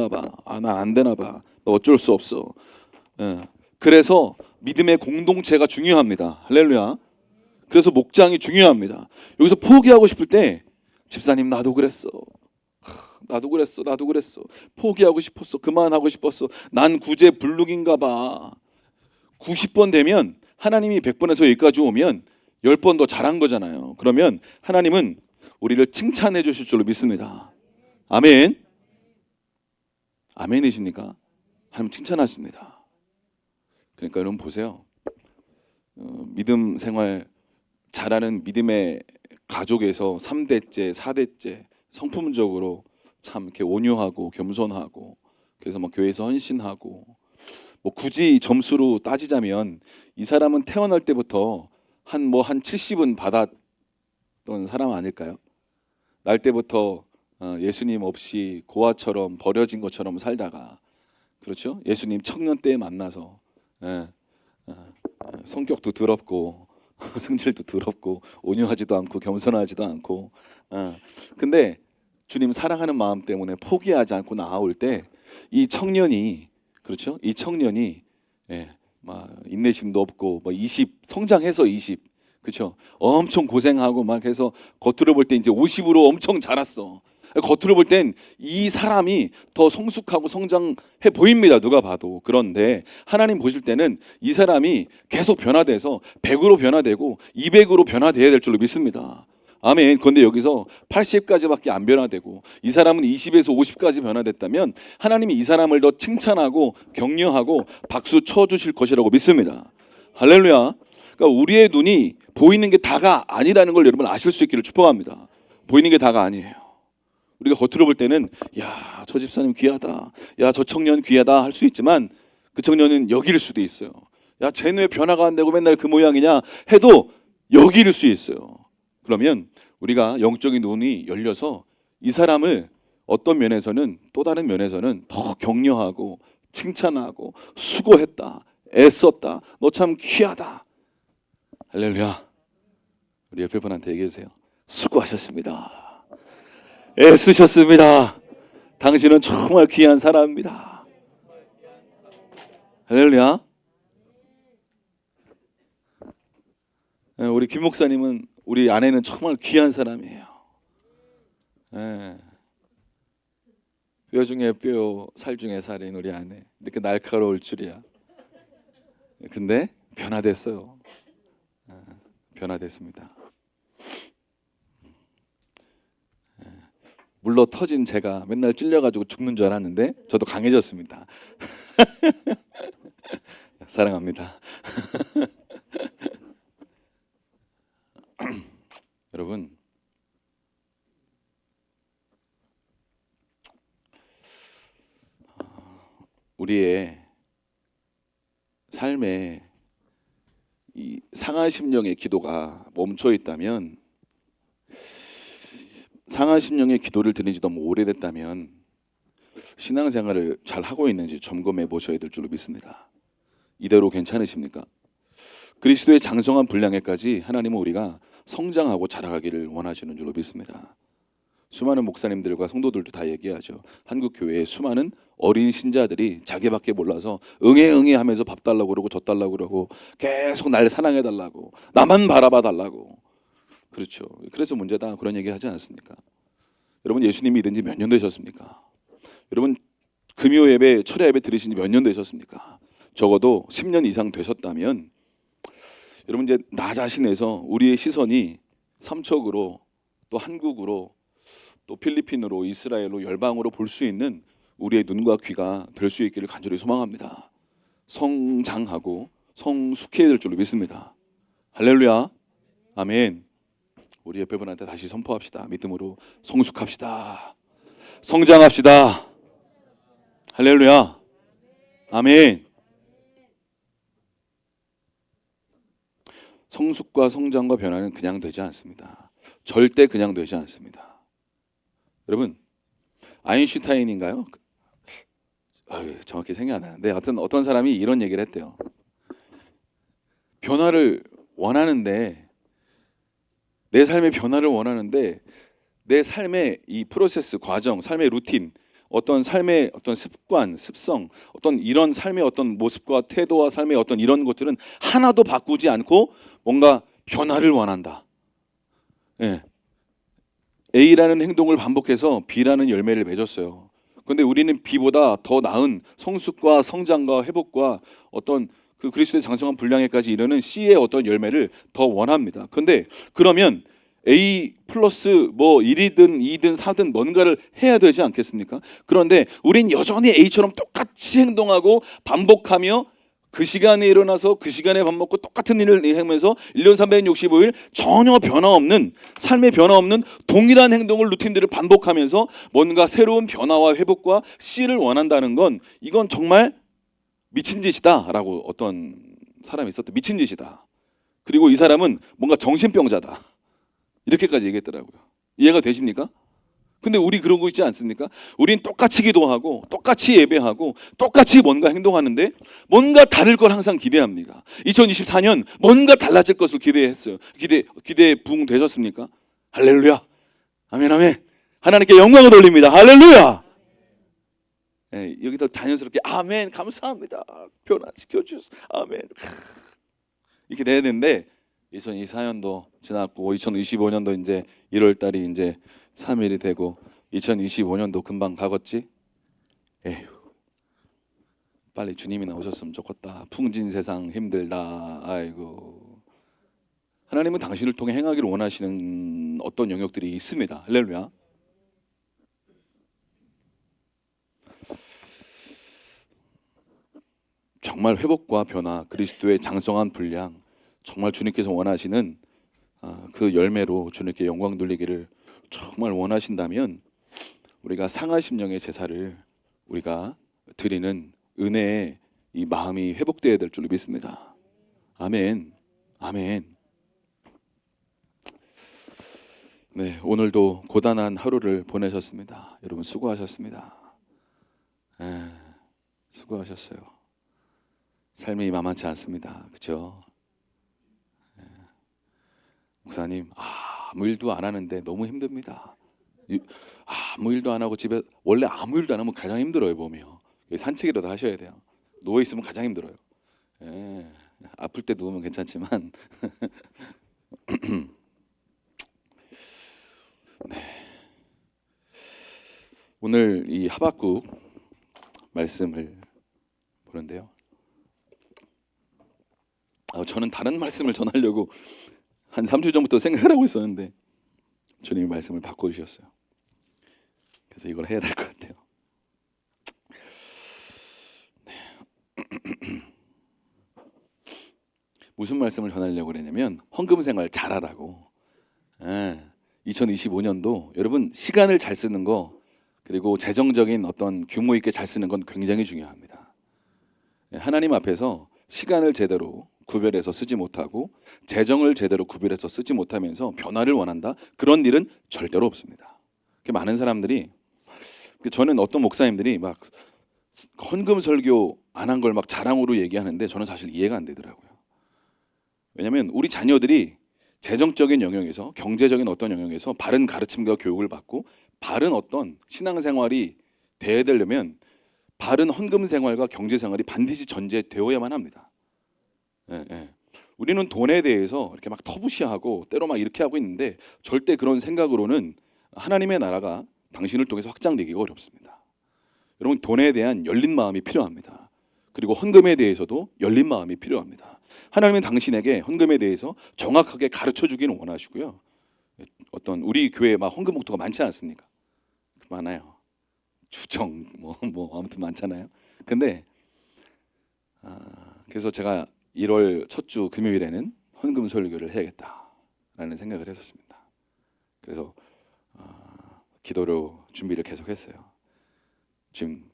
봐. 난 안 되나 봐. 너 어쩔 수 없어. 예. 그래서 믿음의 공동체가 중요합니다. 할렐루야. 그래서 목장이 중요합니다. 여기서 포기하고 싶을 때 집사님 나도 그랬어. 나도 그랬어. 포기하고 싶었어. 그만하고 싶었어. 난 구제 불능인가 봐. 90번 되면 하나님이 100번에서 여기까지 오면 10번 더 잘한 거잖아요. 그러면 하나님은 우리를 칭찬해 주실 줄로 믿습니다. 아멘. 아멘이십니까? 하나님 칭찬하십니다. 그러니까 여러분 보세요. 믿음 생활 잘하는 믿음의 가족에서 3대째, 4대째 성품적으로 참 이렇게 온유하고 겸손하고 그래서 뭐 교회에서 헌신하고 뭐 굳이 점수로 따지자면 이 사람은 태어날 때부터 한 70은 받았던 사람 아닐까요? 날 때부터 예수님 없이 고아처럼 버려진 것처럼 살다가 그렇죠? 예수님 청년 때에 만나서 성격도 더럽고 성질도 더럽고 온유하지도 않고 겸손하지도 않고 근데 주님 사랑하는 마음 때문에 포기하지 않고 나아올 때 이 청년이 그렇죠? 이 청년이 막 인내심도 없고 뭐 20 성장해서 20 그렇죠? 엄청 고생하고 막 해서 겉으로 볼 때 이제 50으로 엄청 자랐어. 겉으로 볼 땐 이 사람이 더 성숙하고 성장해 보입니다. 누가 봐도. 그런데 하나님 보실 때는 이 사람이 계속 변화돼서 100으로 변화되고 200으로 변화돼야 될 줄로 믿습니다. 아멘. 그런데 여기서 80까지밖에 안 변화되고 이 사람은 20에서 50까지 변화됐다면 하나님이 이 사람을 더 칭찬하고 격려하고 박수 쳐주실 것이라고 믿습니다. 할렐루야. 그러니까 우리의 눈이 보이는 게 다가 아니라는 걸 여러분 아실 수 있기를 축복합니다. 보이는 게 다가 아니에요. 우리가 겉으로 볼 때는 야, 저 집사님 귀하다. 야, 저 청년 귀하다 할 수 있지만 그 청년은 여길 수도 있어요. 야, 쟤는 왜 변화가 안 되고 맨날 그 모양이냐 해도 여길 수 있어요. 그러면 우리가 영적인 눈이 열려서 이 사람을 어떤 면에서는 또 다른 면에서는 더 격려하고 칭찬하고 수고했다. 애썼다. 너 참 귀하다. 할렐루야. 우리 옆에 분한테 얘기해 주세요. 수고하셨습니다. 애쓰셨습니다. 당신은 정말 귀한 사람입니다. 할렐루야. 우리 김 목사님은 우리 아내는 정말 귀한 사람이에요. 뼈 중에 뼈, 살 중에 살인 우리 아내. 이렇게 날카로울 줄이야. 근데 변화됐어요. 변화됐습니다. 물러 터진 제가 맨날 찔려가지고 죽는 줄 알았는데 저도 강해졌습니다. 사랑합니다. 여러분 우리의 삶에 이 상한 심령의 기도가 멈춰 있다면 상한 심령의 기도를 드린 지 너무 오래됐다면 신앙생활을 잘 하고 있는지 점검해 보셔야 될 줄로 믿습니다. 이대로 괜찮으십니까? 그리스도의 장성한 분량에까지 하나님은 우리가 성장하고 자라가기를 원하시는 줄로 믿습니다. 수많은 목사님들과 성도들도 다 얘기하죠. 한국 교회에 수많은 어린 신자들이 자기밖에 몰라서 응애 하면서 밥 달라고 그러고 젖 달라고 그러고 계속 날 사랑해 달라고 나만 바라봐 달라고 그렇죠. 그래서 문제다 그런 얘기 하지 않습니까? 여러분 예수님 믿은 지 몇 년 되셨습니까? 여러분 금요 예배 철야 예배 들으신 지 몇 년 되셨습니까? 적어도 10년 이상 되셨다면 여러분 이제 나 자신에서 우리의 시선이 삼척으로 또 한국으로 또 필리핀으로 이스라엘로 열방으로 볼 수 있는 우리의 눈과 귀가 될 수 있기를 간절히 소망합니다. 성장하고 성숙해야 될 줄로 믿습니다. 할렐루야. 아멘. 우리 옆에 분한테 다시 선포합시다. 믿음으로 성숙합시다. 성장합시다. 할렐루야. 아멘. 성숙과 성장과 변화는 그냥 되지 않습니다. 절대 그냥 되지 않습니다. 여러분 아인슈타인인가요? 정확히 생각이 안 나는데 하여튼 어떤 사람이 이런 얘기를 했대요. 변화를 원하는데 내 삶의 변화를 원하는데 내 삶의 이 프로세스 과정, 삶의 루틴 어떤 삶의 어떤 습관, 습성, 어떤 이런 삶의 어떤 모습과 태도와 삶의 어떤 이런 것들은 하나도 바꾸지 않고 뭔가 변화를 원한다. 예. A라는 행동을 반복해서 B라는 열매를 맺었어요. 근데 우리는 B보다 더 나은 성숙과 성장과 회복과 어떤 그 그리스도의 장성한 분량에까지 이르는 C의 어떤 열매를 더 원합니다. 근데 그러면 A 플러스 뭐 1이든 2든 4든 뭔가를 해야 되지 않겠습니까? 그런데 우린 여전히 A처럼 똑같이 행동하고 반복하며 그 시간에 일어나서 그 시간에 밥 먹고 똑같은 일을 하면서 1년 365일 전혀 변화 없는 삶의 변화 없는 동일한 행동을 루틴들을 반복하면서 뭔가 새로운 변화와 회복과 C를 원한다는 건 이건 정말 미친 짓이다라고 어떤 사람이 있었대. 미친 짓이다. 그리고 이 사람은 뭔가 정신병자다. 이렇게까지 얘기했더라고요. 이해가 되십니까? 근데 우리 그러고 있지 않습니까? 우린 똑같이 기도하고 똑같이 예배하고 똑같이 뭔가 행동하는데 뭔가 다를 걸 항상 기대합니다. 2024년 뭔가 달라질 것을 기대했어요. 기대 부응되셨습니까? 할렐루야. 아멘 아멘. 하나님께 영광을 돌립니다. 할렐루야. 예, 여기서 자연스럽게 아멘 감사합니다. 변화시켜 주셔서 아멘. 이렇게 돼야 되는데 2024년도 지났고 2025년도 이제 1월 달이 이제 3일이 되고 2025년도 금방 가겠지? 에휴. 빨리 주님이 나오셨으면 좋겠다. 풍진 세상 힘들다. 아이고. 하나님은 당신을 통해 행하기를 원하시는 어떤 영역들이 있습니다. 할렐루야. 정말 회복과 변화, 그리스도의 장성한 분량, 정말 주님께서 원하시는 그 열매로 주님께 영광 돌리기를 정말 원하신다면 우리가 상한 심령의 제사를 우리가 드리는 은혜의 이 마음이 회복되어야 될 줄로 믿습니다. 아멘. 아멘. 네, 오늘도 고단한 하루를 보내셨습니다. 여러분 수고하셨습니다. 수고하셨어요. 삶이 만만치 않습니다. 그렇죠? 목사님 아무 일도 안 하는데 너무 힘듭니다. 아무 일도 안 하고 집에 원래 아무 일도 안 하면 가장 힘들어요. 보면 산책이라도 하셔야 돼요. 누워 있으면 가장 힘들어요. 예, 아플 때 누우면 괜찮지만 네. 오늘 이 하박국 말씀을 보는데요. 저는 다른 말씀을 전하려고 한 3주 전부터 생각을 하고 있었는데 주님이 말씀을 바꿔주셨어요. 그래서 이걸 해야 될 것 같아요. 네. 무슨 말씀을 전하려고 그러냐면 헌금 생활 잘하라고. 2025년도 여러분 시간을 잘 쓰는 거 그리고 재정적인 어떤 규모 있게 잘 쓰는 건 굉장히 중요합니다. 하나님 앞에서 시간을 제대로 구별해서 쓰지 못하고 재정을 제대로 구별해서 쓰지 못하면서 변화를 원한다? 그런 일은 절대로 없습니다. 많은 사람들이 저는 어떤 목사님들이 막 헌금 설교 안 한 걸 막 자랑으로 얘기하는데 저는 사실 이해가 안 되더라고요. 왜냐하면 우리 자녀들이 재정적인 영역에서 경제적인 어떤 영역에서 바른 가르침과 교육을 받고 바른 어떤 신앙생활이 돼야 되려면 바른 헌금 생활과 경제 생활이 반드시 전제되어야만 합니다. 우리는 돈에 대해서 이렇게 막 터부시하고 때로 막 이렇게 하고 있는데 절대 그런 생각으로는 하나님의 나라가 당신을 통해서 확장되기가 어렵습니다. 여러분 돈에 대한 열린 마음이 필요합니다. 그리고 헌금에 대해서도 열린 마음이 필요합니다. 하나님은 당신에게 헌금에 대해서 정확하게 가르쳐 주기는 원하시고요. 어떤 우리 교회에 막 헌금 목표가 많지 않습니까? 많아요. 주정 뭐 아무튼 많잖아요. 근데 그래서 제가 1월 첫 주 금요일에는 헌금 설교를 해야겠다라는 생각을 했었습니다. 그래서 기도로 준비를 계속했어요. 지금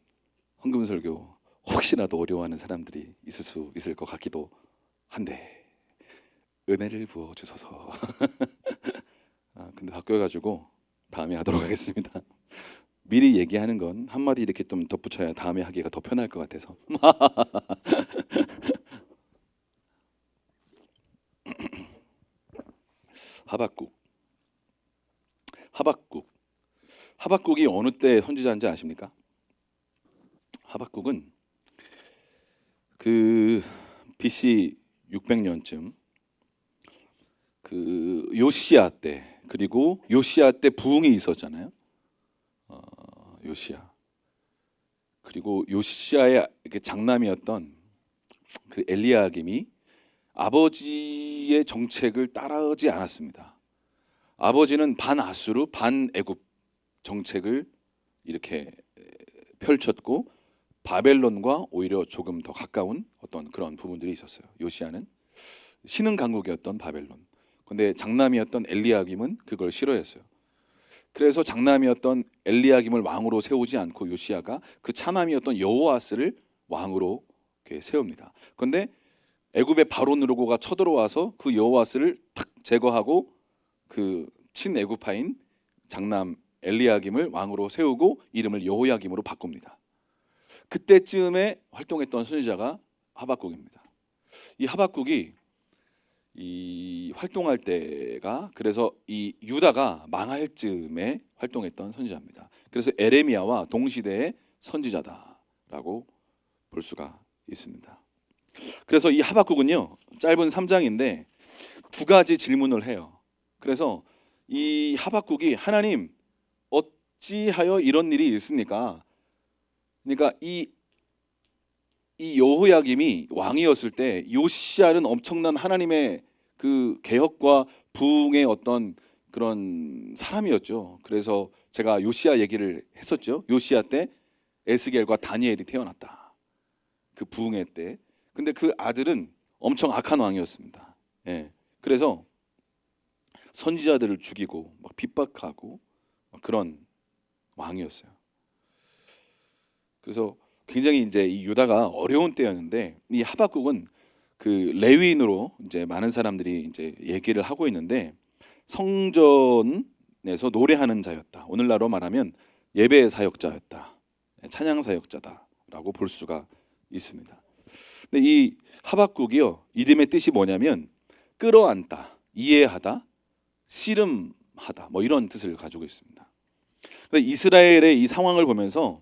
헌금 설교 혹시라도 어려워하는 사람들이 있을 것 같기도 한데 은혜를 부어 주소서. 근데 바뀌어가지고 다음에 하도록 하겠습니다. 미리 얘기하는 건 한마디 이렇게 좀 덧붙여야 다음에 하기가 더 편할 것 같아서. 하박국이 어느 때 선지자인지 아십니까? 하박국은 그 BC 600년쯤 그 요시야 때, 그리고 요시야 때 부흥이 있었잖아요. 요시야. 그리고 요시야의 장남이었던 그 엘리야김이 아버지의 정책을 따르지 않았습니다. 아버지는 반아수르, 반애굽 정책을 이렇게 펼쳤고 바벨론과 오히려 조금 더 가까운 어떤 그런 부분들이 있었어요. 요시야는 신흥 강국이었던 바벨론. 근데 장남이었던 엘리야김은 그걸 싫어했어요. 그래서 장남이었던 엘리야김을 왕으로 세우지 않고 요시야가 그 차남이었던 여호아스를 왕으로 이렇게 세웁니다. 그런데 애굽의 바로 느고가 쳐들어와서 그 여호아스를 탁 제거하고 그 친애굽파인 장남 엘리야김을 왕으로 세우고 이름을 여호야김으로 바꿉니다. 그때쯤에 활동했던 선지자가 하박국입니다. 이 하박국이 이 활동할 때가, 그래서 이 유다가 망할 즈음에 활동했던 선지자입니다. 그래서 에레미야와 동시대의 선지자다라고 볼 수가 있습니다. 그래서 이 하박국은요, 짧은 3장인데 두 가지 질문을 해요. 그래서 이 하박국이 하나님 어찌하여 이런 일이 있습니까? 그러니까 이 여호야김이 왕이었을 때 요시야는 엄청난 하나님의 그 개혁과 부흥의 어떤 그런 사람이었죠. 그래서 제가 요시야 얘기를 했었죠. 요시야 때 에스겔과 다니엘이 태어났다. 그 부흥의 때. 근데 그 아들은 엄청 악한 왕이었습니다. 예. 그래서 선지자들을 죽이고 막 핍박하고 막 그런 왕이었어요. 그래서 굉장히 이제 이 유다가 어려운 때였는데, 이 하박국은 그 레위인으로 이제 많은 사람들이 이제 얘기를 하고 있는데 성전에서 노래하는 자였다. 오늘날로 말하면 예배 사역자였다. 찬양 사역자다라고 볼 수가 있습니다. 근데 이 하박국이요, 이름의 뜻이 뭐냐면 끌어안다, 이해하다, 씨름하다, 뭐 이런 뜻을 가지고 있습니다. 이스라엘의 이 상황을 보면서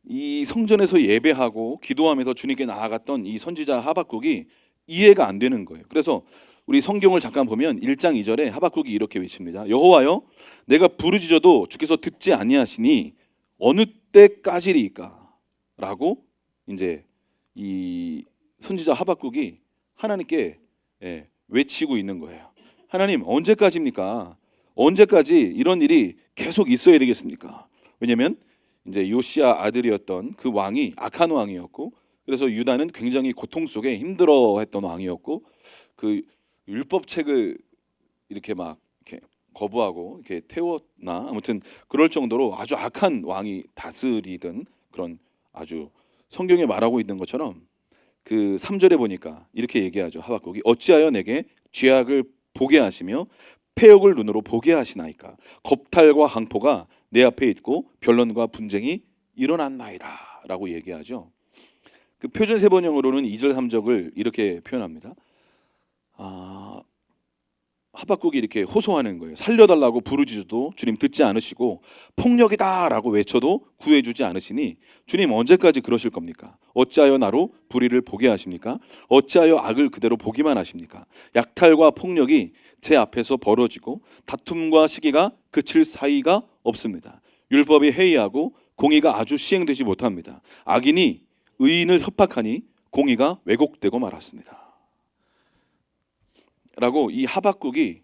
이 성전에서 예배하고 기도하면서 주님께 나아갔던 이 선지자 하박국이 이해가 안 되는 거예요. 그래서 우리 성경을 잠깐 보면 1장 2절에 하박국이 이렇게 외칩니다. 여호와여, 내가 부르짖어도 주께서 듣지 아니하시니 어느 때까지리까? 라고 이제 이 선지자 하박국이 하나님께 외치고 있는 거예요. 하나님 언제까지입니까? 언제까지 이런 일이 계속 있어야 되겠습니까? 왜냐하면 이제 요시야 아들이었던 그 왕이 악한 왕이었고, 그래서 유다는 굉장히 고통 속에 힘들어했던 왕이었고, 그 율법책을 이렇게 막 이렇게 거부하고 이렇게 태웠나, 아무튼 그럴 정도로 아주 악한 왕이 다스리던 그런, 아주 성경에 말하고 있는 것처럼 그 3절에 보니까 이렇게 얘기하죠. 하박국이 어찌하여 내게 죄악을 보게 하시며 패역을 눈으로 보게 하시나이까? 겁탈과 항포가 내 앞에 있고 변론과 분쟁이 일어났나이다 라고 얘기하죠. 그 표준 세번역으로는 2절 3절을 이렇게 표현합니다. 하박국이 이렇게 호소하는 거예요. 살려달라고 부르짖어도 주님 듣지 않으시고 폭력이다 라고 외쳐도 구해주지 않으시니 주님 언제까지 그러실 겁니까? 어찌하여 나로 불의를 보게 하십니까? 어찌하여 악을 그대로 보기만 하십니까? 약탈과 폭력이 제 앞에서 벌어지고 다툼과 시기가 그칠 사이가 없습니다. 율법이 해이하고 공의가 아주 시행되지 못합니다. 악인이 의인을 협박하니 공의가 왜곡되고 말았습니다. 라고 이 하박국이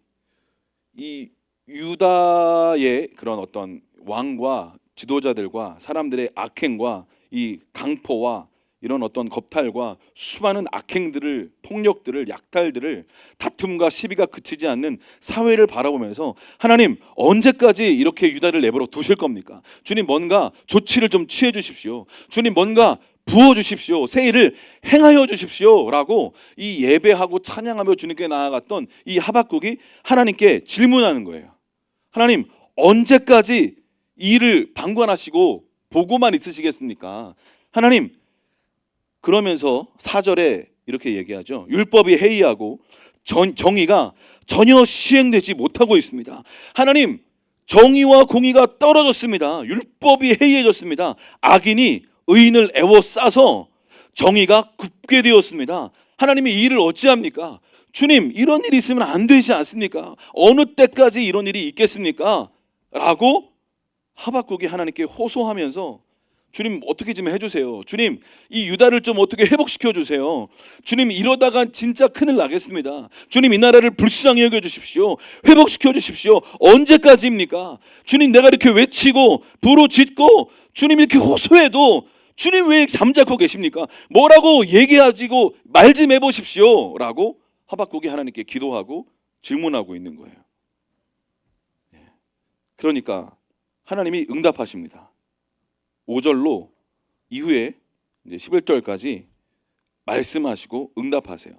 이 유다의 그런 어떤 왕과 지도자들과 사람들의 악행과 이 강포와 이런 어떤 겁탈과 수많은 악행들을, 폭력들을, 약탈들을, 다툼과 시비가 그치지 않는 사회를 바라보면서 하나님 언제까지 이렇게 유다를 내버려 두실 겁니까? 주님 뭔가 조치를 좀 취해 주십시오. 주님 뭔가 부어주십시오. 새 일을 행하여 주십시오 라고 이 예배하고 찬양하며 주님께 나아갔던 이 하박국이 하나님께 질문하는 거예요. 하나님 언제까지 이 일을 방관하시고 보고만 있으시겠습니까? 하나님, 그러면서 4절에 이렇게 얘기하죠. 율법이 해이하고 정의가 전혀 시행되지 못하고 있습니다. 하나님, 정의와 공의가 떨어졌습니다. 율법이 해이해졌습니다. 악인이 의인을 애워싸서 정의가 굽게 되었습니다. 하나님이 이 일을 어찌합니까? 주님, 이런 일이 있으면 안 되지 않습니까? 어느 때까지 이런 일이 있겠습니까? 라고 하박국이 하나님께 호소하면서 주님 어떻게 좀 해주세요. 주님 이 유다를 좀 어떻게 회복시켜 주세요. 주님 이러다가 진짜 큰일 나겠습니다. 주님 이 나라를 불쌍히 여겨 주십시오. 회복시켜 주십시오. 언제까지입니까? 주님 내가 이렇게 외치고 부르짖고 주님 이렇게 호소해도 주님 왜 잠자코 계십니까? 뭐라고 얘기하시고 말 좀 해보십시오 라고 하박국이 하나님께 기도하고 질문하고 있는 거예요. 그러니까 하나님이 응답하십니다. 5절로 이후에 이제 11절까지 말씀하시고 응답하세요.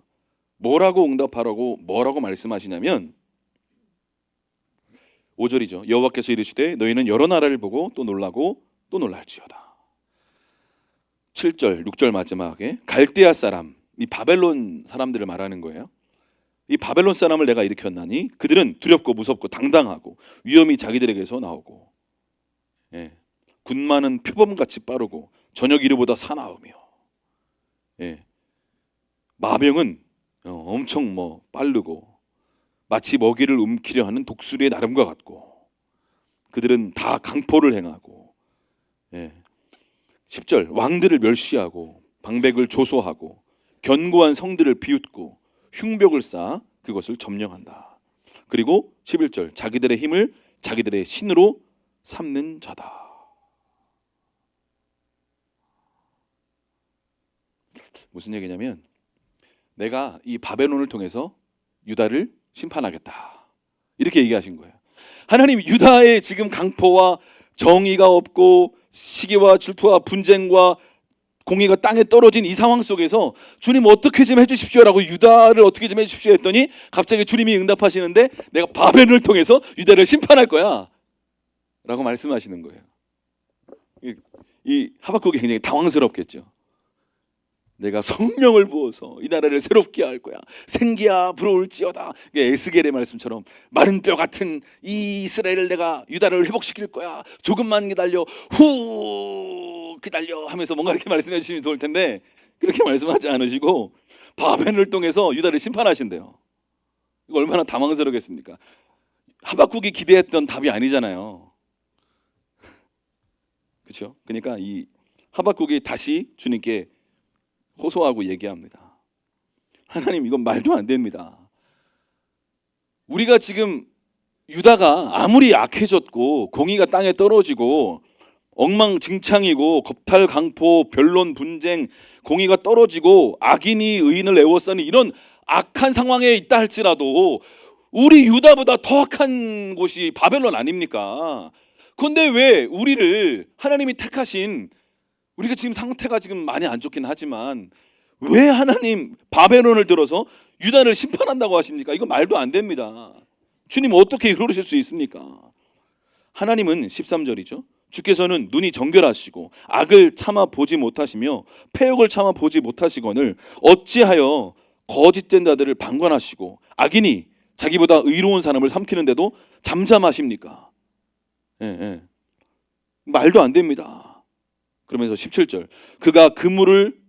뭐라고 응답하라고 뭐라고 말씀하시냐면 5절이죠. 여호와께서 이르시되 너희는 여러 나라를 보고 또 놀라고 또 놀랄지어다. 7절 6절 마지막에 갈대아 사람, 이 바벨론 사람들을 말하는 거예요. 이 바벨론 사람을 내가 일으켰나니 그들은 두렵고 무섭고 당당하고 위험이 자기들에게서 나오고 군마는 표범같이 빠르고 저녁 이르보다 사나우며 마병은 엄청 빠르고 마치 먹이를 움키려 하는 독수리의 나름과 같고 그들은 다 강포를 행하고 10절 왕들을 멸시하고 방백을 조소하고 견고한 성들을 비웃고 흉벽을 쌓아 그것을 점령한다. 그리고 11절 자기들의 힘을 자기들의 신으로 삼는 자다. 무슨 얘기냐면 내가 이 바벨론을 통해서 유다를 심판하겠다 이렇게 얘기하신 거예요. 하나님 유다의 지금 강포와 정의가 없고 시기와 질투와 분쟁과 공의가 땅에 떨어진 이 상황 속에서 주님 어떻게 좀 해주십시오라고 유다를 어떻게 좀 해주십시오 했더니 갑자기 주님이 응답하시는데 내가 바벨론을 통해서 유다를 심판할 거야 라고 말씀하시는 거예요. 이 하박국이 굉장히 당황스럽겠죠. 내가 성령을 부어서 이 나라를 새롭게 할 거야. 생기야 부러울지어다. 에스겔의 말씀처럼 마른 뼈 같은 이 이스라엘을 내가 유다를 회복시킬 거야. 조금만 기다려. 후 기다려 하면서 뭔가 이렇게 말씀해 주시면 좋을 텐데 그렇게 말씀하지 않으시고 바벨론을 통해서 유다를 심판하신대요. 이거 얼마나 당황스럽겠습니까? 하박국이 기대했던 답이 아니잖아요. 그렇죠? 그러니까 이 하박국이 다시 주님께 호소하고 얘기합니다. 하나님 이건 말도 안 됩니다. 우리가 지금 유다가 아무리 약해졌고 공의가 땅에 떨어지고 엉망진창이고 겁탈강포 변론 분쟁 공의가 떨어지고 악인이 의인을 애워싸는 이런 악한 상황에 있다 할지라도 우리 유다보다 더 악한 곳이 바벨론 아닙니까? 그런데 왜 우리를 하나님이 택하신 우리가 지금 상태가 지금 많이 안 좋긴 하지만 왜 하나님 바벨론을 들어서 유다를 심판한다고 하십니까? 이거 말도 안 됩니다. 주님 어떻게 그러실 수 있습니까? 하나님은 13절이죠. 주께서는 눈이 정결하시고 악을 참아 보지 못하시며 패역을 참아 보지 못하시거늘 어찌하여 거짓된 자들을 방관하시고 악인이 자기보다 의로운 사람을 삼키는데도 잠잠하십니까? 말도 안 됩니다. 그러면서 17절 그가 그물을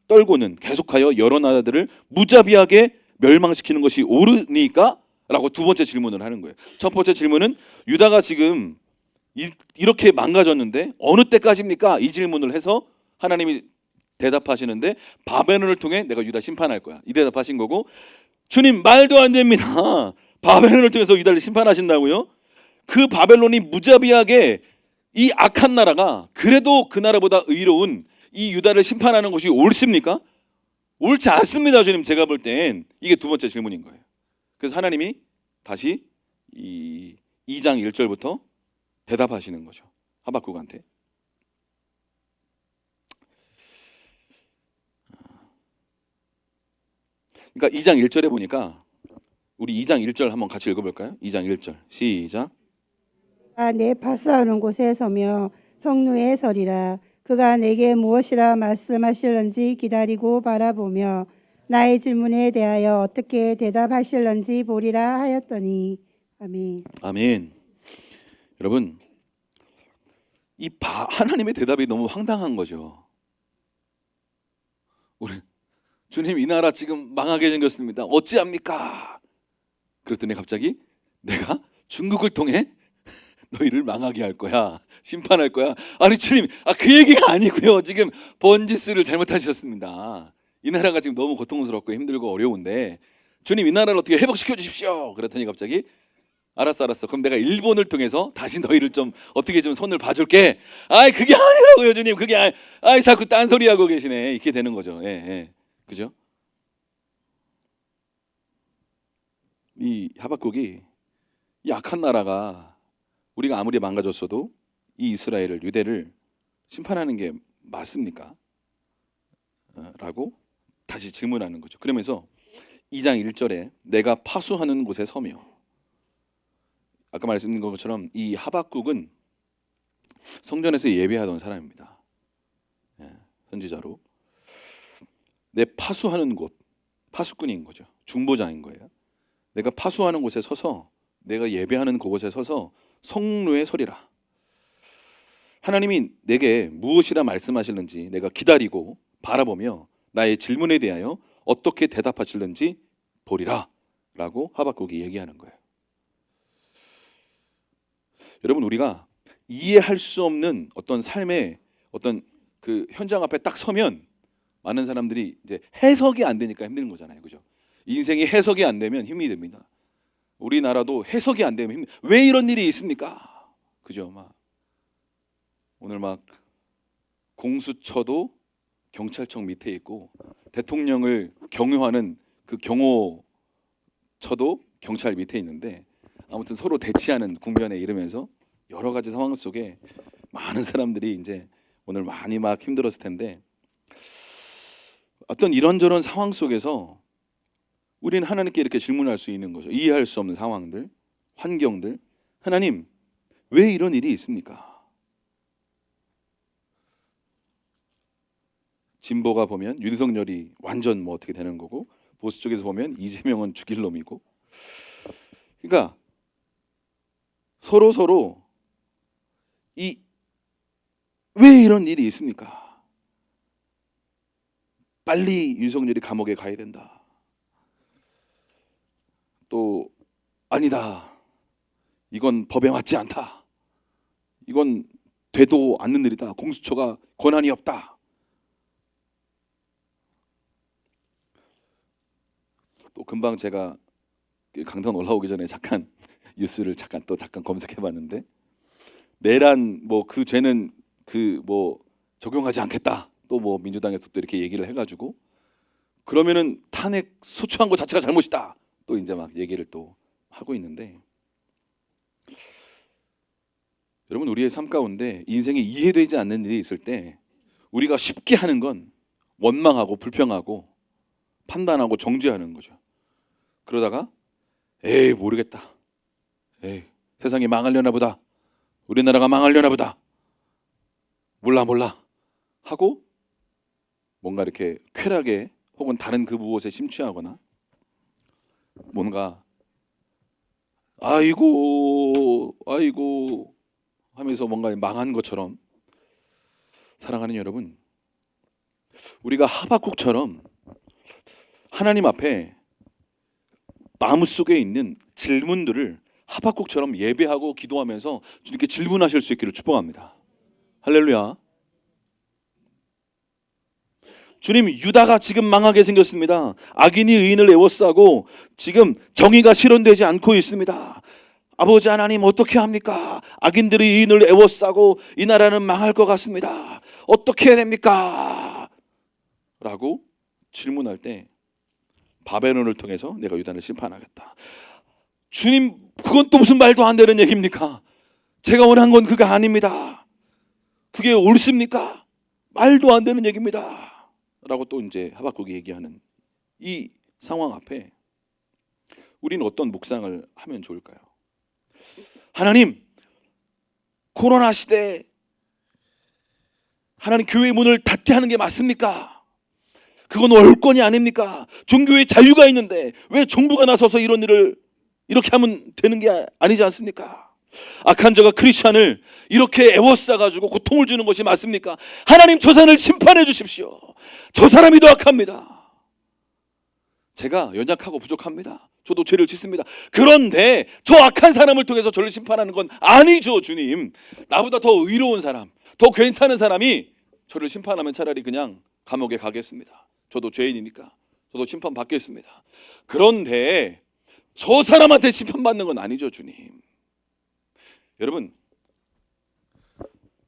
떨고는 계속하여 여러 나라들을 무자비하게 멸망시키는 것이 옳으니까? 라고 두 번째 질문을 하는 거예요. 첫 번째 질문은 유다가 지금 이렇게 망가졌는데 어느 때까지입니까? 이 질문을 해서 하나님이 대답하시는데 바벨론을 통해 내가 유다 심판할 거야 이 대답하신 거고 주님 말도 안 됩니다. 바벨론을 통해서 유다를 심판하신다고요? 그 바벨론이 무자비하게 이 악한 나라가 그래도 그 나라보다 의로운 이 유다를 심판하는 것이 옳습니까? 옳지 않습니다. 주님 제가 볼 땐 이게 두 번째 질문인 거예요. 그래서 하나님이 다시 이 2장 1절부터 대답하시는 거죠. 하박국한테. 그러니까 2장 1절에 보니까 우리 2장 1절 한번 같이 읽어볼까요? 2장 1절 시작. 내 파수하는 곳에 서며 성루에 서리라. 그가 내게 무엇이라 말씀하실런지 기다리고 바라보며 나의 질문에 대하여 어떻게 대답하실런지 보리라 하였더니 아멘. 아멘. 여러분 이 하나님의 대답이 너무 황당한 거죠. 주님 이 나라 지금 망하게 생겼습니다. 어찌합니까? 그랬더니 갑자기 내가 중국을 통해 너희를 망하게 할 거야. 심판할 거야. 아니 주님, 그 얘기가 아니고요. 지금 번지수를 잘못하셨습니다. 이 나라가 지금 너무 고통스럽고 힘들고 어려운데 주님 이 나라를 어떻게 회복시켜 주십시오. 그랬더니 갑자기 알았어. 그럼 내가 일본을 통해서 다시 너희를 좀 어떻게 좀 손을 봐줄게. 그게 아니라고요, 주님. 그게 자꾸 딴소리 하고 계시네. 이렇게 되는 거죠. 예. 그죠? 이 하박국이 약한 나라가 우리가 아무리 망가졌어도 이 이스라엘을, 유대를 심판하는 게 맞습니까? 라고 다시 질문하는 거죠. 그러면서 2장 1절에 내가 파수하는 곳에 서며, 아까 말씀드린 것처럼 이 하박국은 성전에서 예배하던 사람입니다. 선지자로. 내 파수하는 곳, 파수꾼인 거죠. 중보자인 거예요. 내가 파수하는 곳에 서서, 내가 예배하는 그곳에 서서 성루에 서리라. 하나님이 내게 무엇이라 말씀하실는지 내가 기다리고 바라보며 나의 질문에 대하여 어떻게 대답하실는지 보리라 라고 하박국이 얘기하는 거예요. 여러분, 우리가 이해할 수 없는 어떤 삶의 어떤 그 현장 앞에 딱 서면 많은 사람들이 이제 해석이 안 되니까 힘든 거잖아요. 그죠? 인생이 해석이 안 되면 힘이 듭니다. 우리나라도 해석이 안 되면 왜 이런 일이 있습니까? 그죠? 오늘 공수처도 경찰청 밑에 있고 대통령을 경유하는 그 경호처도 경찰 밑에 있는데 아무튼 서로 대치하는 국면에 이르면서 여러 가지 상황 속에 많은 사람들이 이제 오늘 많이 힘들었을 텐데 어떤 이런저런 상황 속에서 우리는 하나님께 이렇게 질문할 수 있는 거죠. 이해할 수 없는 상황들, 환경들. 하나님, 왜 이런 일이 있습니까? 진보가 보면 윤석열이 완전 어떻게 되는 거고, 보수 쪽에서 보면 이재명은 죽일 놈이고. 그러니까 서로 왜 이런 일이 있습니까? 빨리 윤석열이 감옥에 가야 된다. 또 아니다. 이건 법에 맞지 않다. 이건 되도 않는 일이다. 공수처가 권한이 없다. 또 금방 제가 강단 올라오기 전에 잠깐 뉴스를 잠깐 검색해봤는데 내란 그 죄는 적용하지 않겠다. 또 민주당에서 또 이렇게 얘기를 해가지고 그러면은 탄핵 소추한 것 자체가 잘못이다. 또 이제 얘기를 또 하고 있는데 여러분, 우리의 삶 가운데 인생에 이해되지 않는 일이 있을 때 우리가 쉽게 하는 건 원망하고 불평하고 판단하고 정죄하는 거죠. 그러다가 에이 모르겠다. 에이 세상이 망하려나 보다. 우리나라가 망하려나 보다. 몰라 하고 뭔가 이렇게 쾌락에 혹은 다른 그 무엇에 심취하거나 뭔가 아이고 하면서 뭔가 망한 것처럼. 사랑하는 여러분, 우리가 하박국처럼 하나님 앞에 마음속에 있는 질문들을 하박국처럼 예배하고 기도하면서 주님께 질문하실 수 있기를 축복합니다. 할렐루야. 주님, 유다가 지금 망하게 생겼습니다. 악인이 의인을 애워싸고 지금 정의가 실현되지 않고 있습니다. 아버지 하나님, 어떻게 합니까? 악인들이 의인을 애워싸고 이 나라는 망할 것 같습니다. 어떻게 해야 됩니까? 라고 질문할 때 바벨론을 통해서 내가 유다를 심판하겠다. 주님, 그건 또 무슨 말도 안 되는 얘기입니까? 제가 원한 건 그거 아닙니다. 그게 옳습니까? 말도 안 되는 얘기입니다. 라고 또 이제 하박국이 얘기하는 이 상황 앞에 우리는 어떤 묵상을 하면 좋을까요? 하나님, 코로나 시대에 하나님 교회 문을 닫게 하는 게 맞습니까? 그건 월권이 아닙니까? 종교의 자유가 있는데 왜 정부가 나서서 이런 일을 이렇게 하면 되는 게 아니지 않습니까? 악한 자가 크리스찬을 이렇게 애워싸가지고 고통을 주는 것이 맞습니까? 하나님, 저 사람을 심판해 주십시오. 저 사람이 더 악합니다. 제가 연약하고 부족합니다. 저도 죄를 짓습니다. 그런데 저 악한 사람을 통해서 저를 심판하는 건 아니죠, 주님. 나보다 더 의로운 사람, 더 괜찮은 사람이 저를 심판하면 차라리 그냥 감옥에 가겠습니다. 저도 죄인이니까 저도 심판 받겠습니다. 그런데 저 사람한테 심판받는 건 아니죠, 주님. 여러분,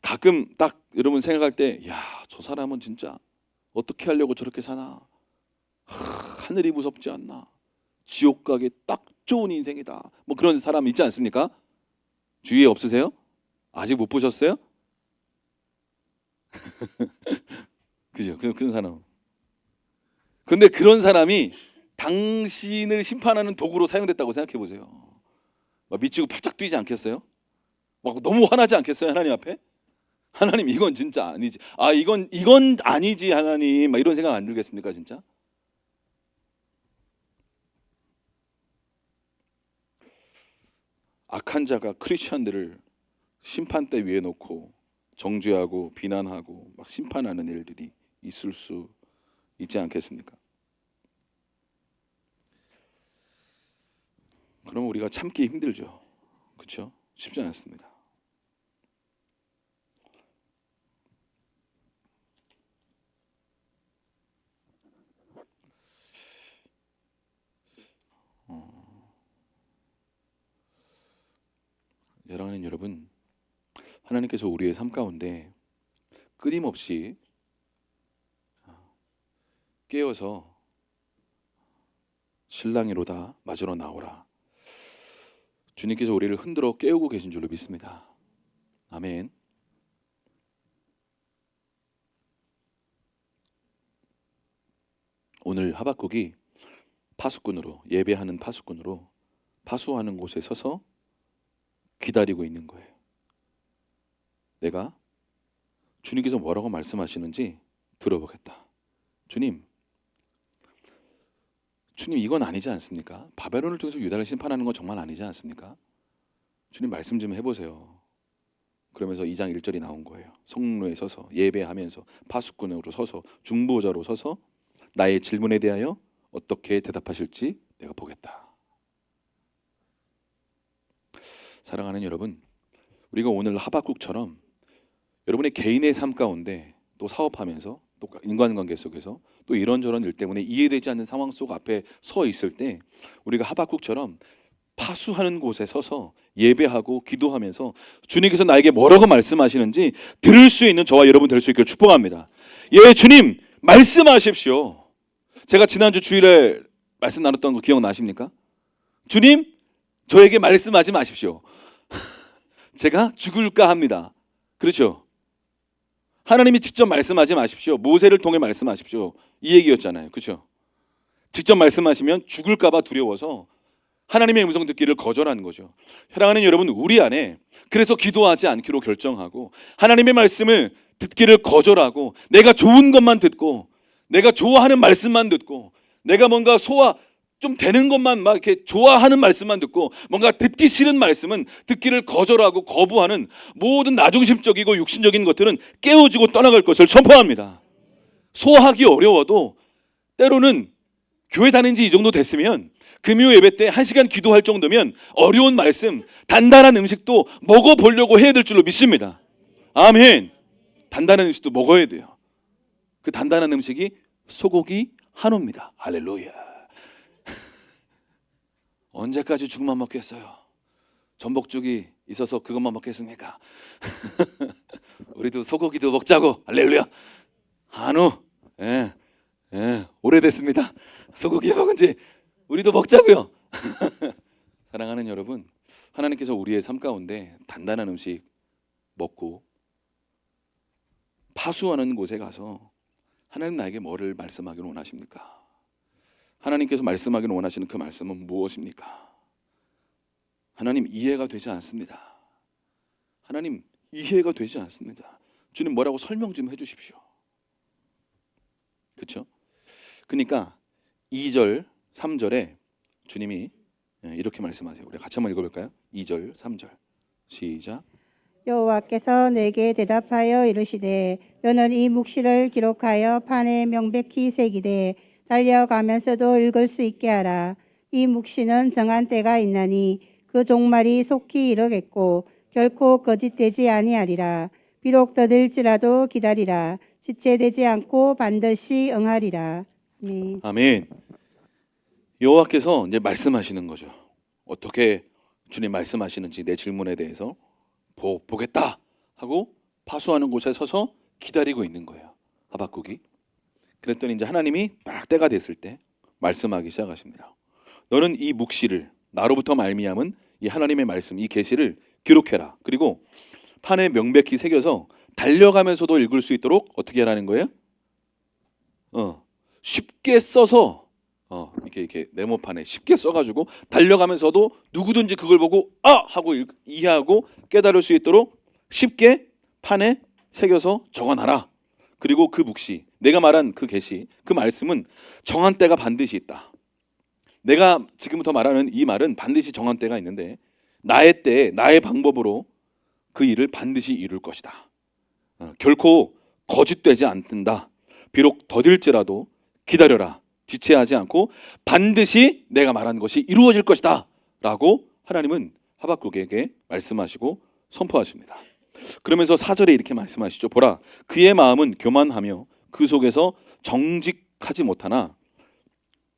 가끔 딱 여러분 생각할 때, 야, 저 사람은 진짜 어떻게 하려고 저렇게 사나? 하늘이 무섭지 않나? 지옥 가기 딱 좋은 인생이다. 뭐 그런 사람 있지 않습니까? 주위에 없으세요? 아직 못 보셨어요? 그죠? 그런 사람. 근데 그런 사람이 당신을 심판하는 도구로 사용됐다고 생각해 보세요. 막 미치고 팔짝 뛰지 않겠어요? 막 너무 화나지 않겠어요, 하나님 앞에? 하나님, 이건 진짜 아니지. 아, 이건 아니지, 하나님. 막 이런 생각 안 들겠습니까, 진짜? 악한 자가 크리스천들을 심판대 위에 놓고 정죄하고 비난하고 막 심판하는 일들이 있을 수 있지 않겠습니까? 그럼 우리가 참기 힘들죠. 그렇죠? 쉽지 않습니다. 사랑하는 여러분, 하나님께서 우리의 삶 가운데 끊임없이 깨어서 신랑이로다 맞으러 나오라, 주님께서 우리를 흔들어 깨우고 계신 줄로 믿습니다. 아멘. 오늘 하박국이 파수꾼으로, 예배하는 파수꾼으로 파수하는 곳에 서서 기다리고 있는 거예요. 내가 주님께서 뭐라고 말씀하시는지 들어보겠다. 주님 이건 아니지 않습니까? 바벨론을 통해서 유다를 심판하는 건 정말 아니지 않습니까? 주님 말씀 좀 해보세요. 그러면서 2장 1절이 나온 거예요. 성로에 서서 예배하면서 파수꾼으로 서서 중보자로 서서 나의 질문에 대하여 어떻게 대답하실지 내가 보겠다. 사랑하는 여러분, 우리가 오늘 하박국처럼 여러분의 개인의 삶 가운데 또 사업하면서 또 인간관계 속에서 또 이런저런 일 때문에 이해되지 않는 상황 속 앞에 서 있을 때 우리가 하박국처럼 파수하는 곳에 서서 예배하고 기도하면서 주님께서 나에게 뭐라고 말씀하시는지 들을 수 있는 저와 여러분 될 수 있기를 축복합니다. 예, 주님 말씀하십시오. 제가 지난주 주일에 말씀 나눴던 거 기억나십니까? 주님 저에게 말씀하지 마십시오. 제가 죽을까 합니다. 그렇죠? 하나님이 직접 말씀하지 마십시오. 모세를 통해 말씀하십시오. 이 얘기였잖아요. 그렇죠? 직접 말씀하시면 죽을까 봐 두려워서 하나님의 음성 듣기를 거절하는 거죠. 사랑하는 여러분, 우리 안에 그래서 기도하지 않기로 결정하고 하나님의 말씀을 듣기를 거절하고 내가 좋은 것만 듣고 내가 좋아하는 말씀만 듣고 내가 뭔가 소화 좀 되는 것만 막 이렇게 좋아하는 말씀만 듣고 뭔가 듣기 싫은 말씀은 듣기를 거절하고 거부하는 모든 나중심적이고 육신적인 것들은 깨어지고 떠나갈 것을 선포합니다. 소화하기 어려워도 때로는 교회 다닌 지 이 정도 됐으면 금요 예배 때 1시간 기도할 정도면 어려운 말씀, 단단한 음식도 먹어보려고 해야 될 줄로 믿습니다. 아멘. 단단한 음식도 먹어야 돼요. 그 단단한 음식이 소고기 한우입니다. 할렐루야. 언제까지 죽만 먹겠어요? 전복죽이 있어서 그것만 먹겠습니까? 우리도 소고기도 먹자고. 할렐루야. 한우, 오래됐습니다. 소고기 먹은 지. 우리도 먹자고요. 사랑하는 여러분, 하나님께서 우리의 삶 가운데 단단한 음식 먹고 파수하는 곳에 가서 하나님 나에게 뭐를 말씀하기를 원하십니까? 하나님께서 말씀하기를 원하시는 그 말씀은 무엇입니까? 하나님 이해가 되지 않습니다. 하나님 이해가 되지 않습니다. 주님 뭐라고 설명 좀 해주십시오. 그렇죠? 그러니까 2절 3절에 주님이 이렇게 말씀하세요. 우리 같이 한번 읽어볼까요? 2절 3절 시작. 여호와께서 내게 대답하여 이르시되 너는 이 묵시를 기록하여 판에 명백히 새기되 달려가면서도 읽을 수 있게 하라. 이 묵시는 정한 때가 있나니 그 종말이 속히 이르겠고 결코 거짓되지 아니하리라. 비록 더딜지라도 기다리라. 지체되지 않고 반드시 응하리라. 아멘. 아멘. 여호와께서 이제 말씀하시는 거죠. 어떻게 주님 말씀하시는지 내 질문에 대해서 보겠다 하고 파수하는 곳에 서서 기다리고 있는 거예요. 하박국이. 그랬더니 이제 하나님이 딱 때가 됐을 때 말씀하기 시작하십니다. 너는 이 묵시를 나로부터 말미암은 이 하나님의 말씀, 이 계시를 기록해라. 그리고 판에 명백히 새겨서 달려가면서도 읽을 수 있도록 어떻게 하라는 거예요? 쉽게 써서 이렇게 네모판에 쉽게 써가지고 달려가면서도 누구든지 그걸 보고 하고 이해하고 깨달을 수 있도록 쉽게 판에 새겨서 적어놔라. 그리고 그 묵시, 내가 말한 그 계시, 그 말씀은 정한 때가 반드시 있다. 내가 지금부터 말하는 이 말은 반드시 정한 때가 있는데 나의 때, 나의 방법으로 그 일을 반드시 이룰 것이다. 결코 거짓되지 않는다. 비록 더딜지라도 기다려라. 지체하지 않고 반드시 내가 말한 것이 이루어질 것이다 라고 하나님은 하박국에게 말씀하시고 선포하십니다. 그러면서 4절에 이렇게 말씀하시죠. 보라, 그의 마음은 교만하며 그 속에서 정직하지 못하나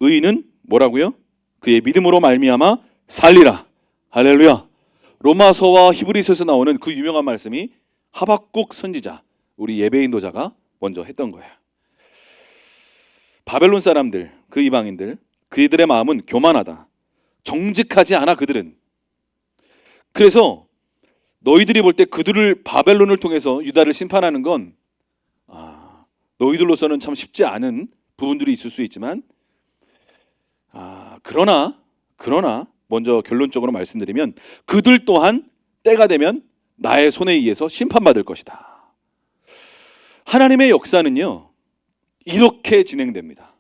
의인은 뭐라고요? 그의 믿음으로 말미암아 살리라. 할렐루야. 로마서와 히브리서에서 나오는 그 유명한 말씀이 하박국 선지자, 우리 예배인도자가 먼저 했던 거예요. 바벨론 사람들, 그 이방인들, 그들의 마음은 교만하다. 정직하지 않아 그들은. 그래서 너희들이 볼 때 그들을 바벨론을 통해서 유다를 심판하는 건 너희들로서는 참 쉽지 않은 부분들이 있을 수 있지만 그러나 먼저 결론적으로 말씀드리면 그들 또한 때가 되면 나의 손에 의해서 심판받을 것이다. 하나님의 역사는요 이렇게 진행됩니다.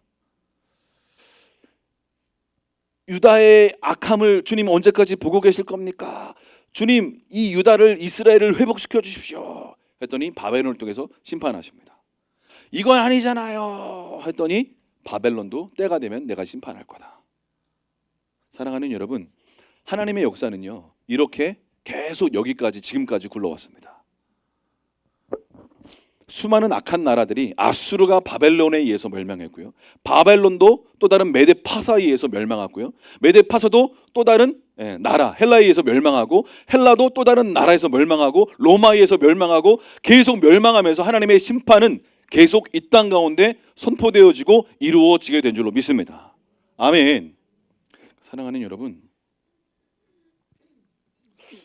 유다의 악함을 주님 언제까지 보고 계실 겁니까? 주님 이 유다를 이스라엘을 회복시켜 주십시오 했더니 바벨론을 통해서 심판하십니다. 이건 아니잖아요 했더니 바벨론도 때가 되면 내가 심판할 거다. 사랑하는 여러분, 하나님의 역사는요 이렇게 계속 여기까지 지금까지 굴러왔습니다. 수많은 악한 나라들이 아수르가 바벨론에 의해서 멸망했고요. 바벨론도 또 다른 메데파사에 의해서 멸망했고요. 메데파사도 또 다른 나라 헬라에 의해서 멸망하고 헬라도 또 다른 나라에서 멸망하고 로마에 의해서 멸망하고 계속 멸망하면서 하나님의 심판은 계속 이 땅 가운데 선포되어지고 이루어지게 된 줄로 믿습니다. 아멘. 사랑하는 여러분,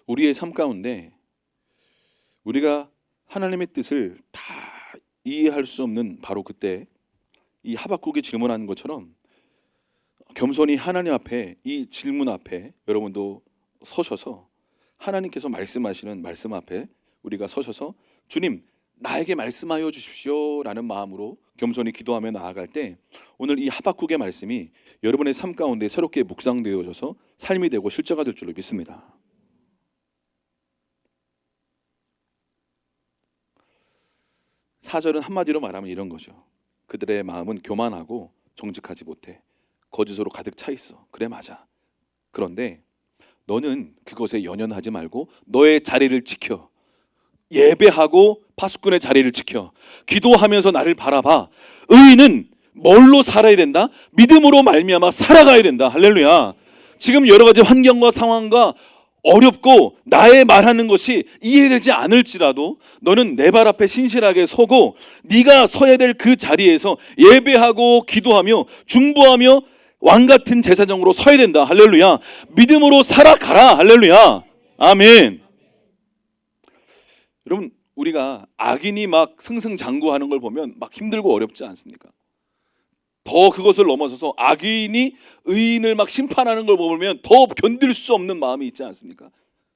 우리의 삶 가운데 우리가 하나님의 뜻을 다 이해할 수 없는 바로 그때 이 하박국이 질문하는 것처럼 겸손히 하나님 앞에 이 질문 앞에 여러분도 서셔서 하나님께서 말씀하시는 말씀 앞에 우리가 서셔서 주님 나에게 말씀하여 주십시오 라는 마음으로 겸손히 기도하며 나아갈 때 오늘 이 하박국의 말씀이 여러분의 삶 가운데 새롭게 묵상되어져서 삶이 되고 실제가 될 줄로 믿습니다. 사절은 한마디로 말하면 이런 거죠. 그들의 마음은 교만하고 정직하지 못해 거짓으로 가득 차 있어. 그래 맞아. 그런데 너는 그것에 연연하지 말고 너의 자리를 지켜. 예배하고 파수꾼의 자리를 지켜. 기도하면서 나를 바라봐. 의인은 뭘로 살아야 된다? 믿음으로 말미암아 살아가야 된다. 할렐루야. 지금 여러 가지 환경과 상황과 어렵고 나의 말하는 것이 이해되지 않을지라도 너는 내 발 앞에 신실하게 서고 네가 서야 될 그 자리에서 예배하고 기도하며 중보하며 왕같은 제사장으로 서야 된다. 할렐루야. 믿음으로 살아가라. 할렐루야. 아멘. 여러분 우리가 악인이 막 승승장구하는 걸 보면 막 힘들고 어렵지 않습니까? 더 그것을 넘어서서 악인이 의인을 막 심판하는 걸 보면 더 견딜 수 없는 마음이 있지 않습니까?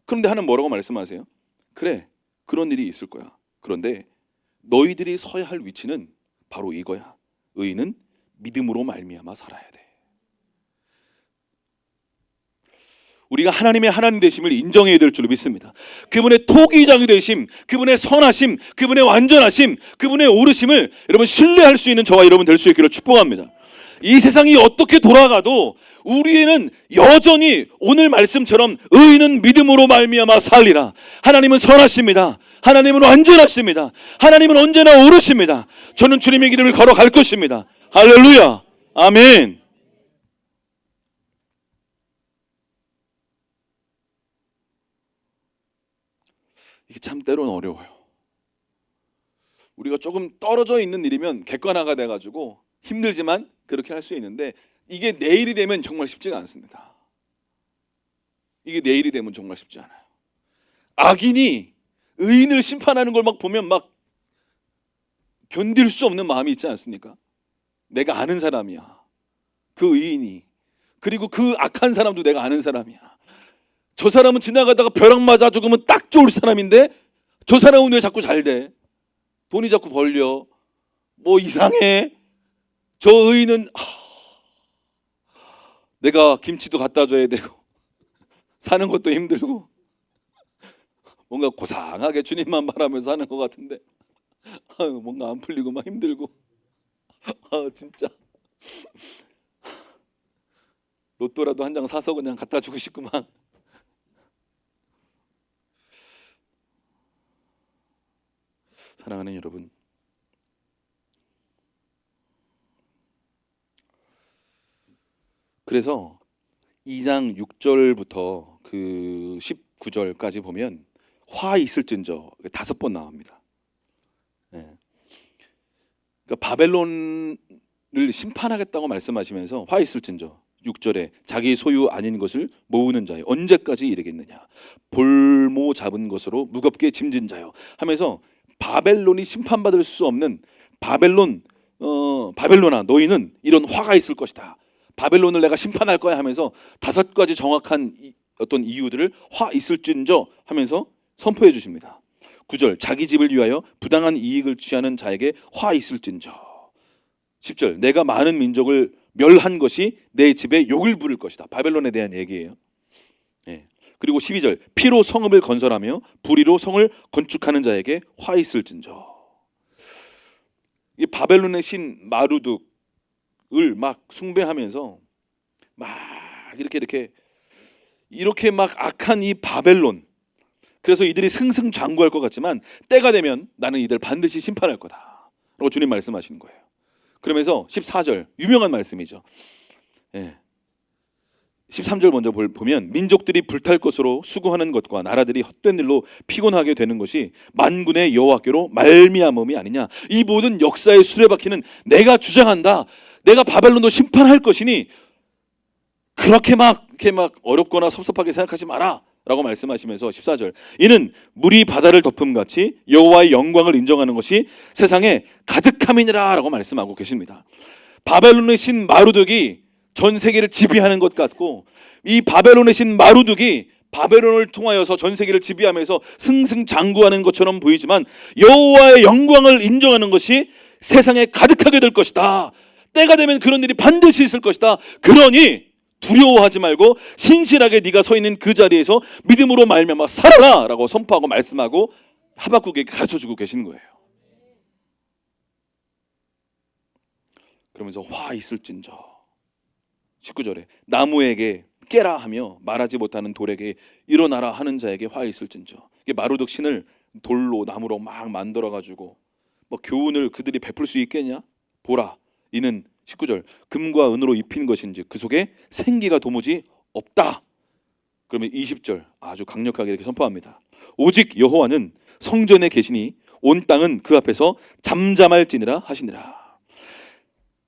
그런데 하나님 뭐라고 말씀하세요? 그래 그런 일이 있을 거야. 그런데 너희들이 서야 할 위치는 바로 이거야. 의인은 믿음으로 말미암아 살아야 돼. 우리가 하나님의 하나님 되심을 인정해야 될 줄로 믿습니다. 그분의 토기장이 되심, 그분의 선하심, 그분의 완전하심, 그분의 오르심을 여러분 신뢰할 수 있는 저와 여러분 될 수 있기를 축복합니다. 이 세상이 어떻게 돌아가도 우리는 여전히 오늘 말씀처럼 의인은 믿음으로 말미암아 살리라. 하나님은 선하십니다. 하나님은 완전하십니다. 하나님은 언제나 옳으십니다. 저는 주님의 길을 걸어갈 것입니다. 할렐루야. 아멘. 이게 참 때로는 어려워요. 우리가 조금 떨어져 있는 일이면 객관화가 돼가지고 힘들지만 그렇게 할 수 있는데, 이게 내일이 되면 정말 쉽지가 않습니다. 이게 내일이 되면 정말 쉽지 않아요. 악인이 의인을 심판하는 걸 막 보면 막 견딜 수 없는 마음이 있지 않습니까? 내가 아는 사람이야, 그 의인이. 그리고 그 악한 사람도 내가 아는 사람이야. 저 사람은 지나가다가 벼락 맞아 죽으면 딱 좋을 사람인데 저 사람은 왜 자꾸 잘 돼? 돈이 자꾸 벌려. 뭐 이상해. 저 의인은 내가 김치도 갖다 줘야 되고 사는 것도 힘들고 뭔가 고상하게 주님만 바라면서 사는 것 같은데 뭔가 안 풀리고 막 힘들고 진짜 로또라도 한 장 사서 그냥 갖다 주고 싶구만. 사랑하는 여러분, 그래서 2장 6절부터 그 19절까지 보면 화 있을진저 5번 나옵니다. 그러니까 바벨론을 심판하겠다고 말씀하시면서 화 있을진저 6절에 자기 소유 아닌 것을 모으는 자여 언제까지 이르겠느냐, 볼모 잡은 것으로 무겁게 짐진 자여 하면서 바벨론이 심판받을 수 없는 바벨론아 너희는 이런 화가 있을 것이다. 바벨론을 내가 심판할 거야 하면서 5가지 정확한 어떤 이유들을 화 있을진저 하면서 선포해 주십니다. 9절 자기 집을 위하여 부당한 이익을 취하는 자에게 화 있을진저. 10절 내가 많은 민족을 멸한 것이 내 집에 욕을 부를 것이다. 바벨론에 대한 얘기예요. 그리고 12절 피로 성읍을 건설하며 불의로 성을 건축하는 자에게 화 있을진저. 이 바벨론의 신 마루둑을 막 숭배하면서 막 이렇게 막 악한 이 바벨론, 그래서 이들이 승승장구할 것 같지만 때가 되면 나는 이들 반드시 심판할 거다 라고 주님 말씀하시는 거예요. 그러면서 14절 유명한 말씀이죠. 13절 먼저 보면 민족들이 불탈 것으로 수고하는 것과 나라들이 헛된 일로 피곤하게 되는 것이 만군의 여호와께로 말미암음이 아니냐. 이 모든 역사의 수레바퀴는 내가 주장한다. 내가 바벨론도 심판할 것이니 그렇게 막 어렵거나 섭섭하게 생각하지 마라 라고 말씀하시면서 14절 이는 물이 바다를 덮음같이 여호와의 영광을 인정하는 것이 세상에 가득함이니라 라고 말씀하고 계십니다. 바벨론의 신 마루둑이 전 세계를 지배하는 것 같고, 이 바벨론의 신 마루둑이 바벨론을 통하여서 전 세계를 지배하면서 승승장구하는 것처럼 보이지만 여호와의 영광을 인정하는 것이 세상에 가득하게 될 것이다. 때가 되면 그런 일이 반드시 있을 것이다. 그러니 두려워하지 말고 신실하게 네가 서 있는 그 자리에서 믿음으로 말미암아 살아라 라고 선포하고 말씀하고 하박국에게 가르쳐주고 계시는 거예요. 그러면서 화 있을진저 19절에 나무에게 깨라 하며 말하지 못하는 돌에게 일어나라 하는 자에게 화 있을진저. 이게 마루둑 신을 돌로 나무로 막 만들어 가지고 뭐 교훈을 그들이 베풀 수 있겠냐? 보라 이는 19절 금과 은으로 입힌 것인지 그 속에 생기가 도무지 없다. 그러면 20절 아주 강력하게 이렇게 선포합니다. 오직 여호와는 성전에 계시니 온 땅은 그 앞에서 잠잠할지니라 하시니라.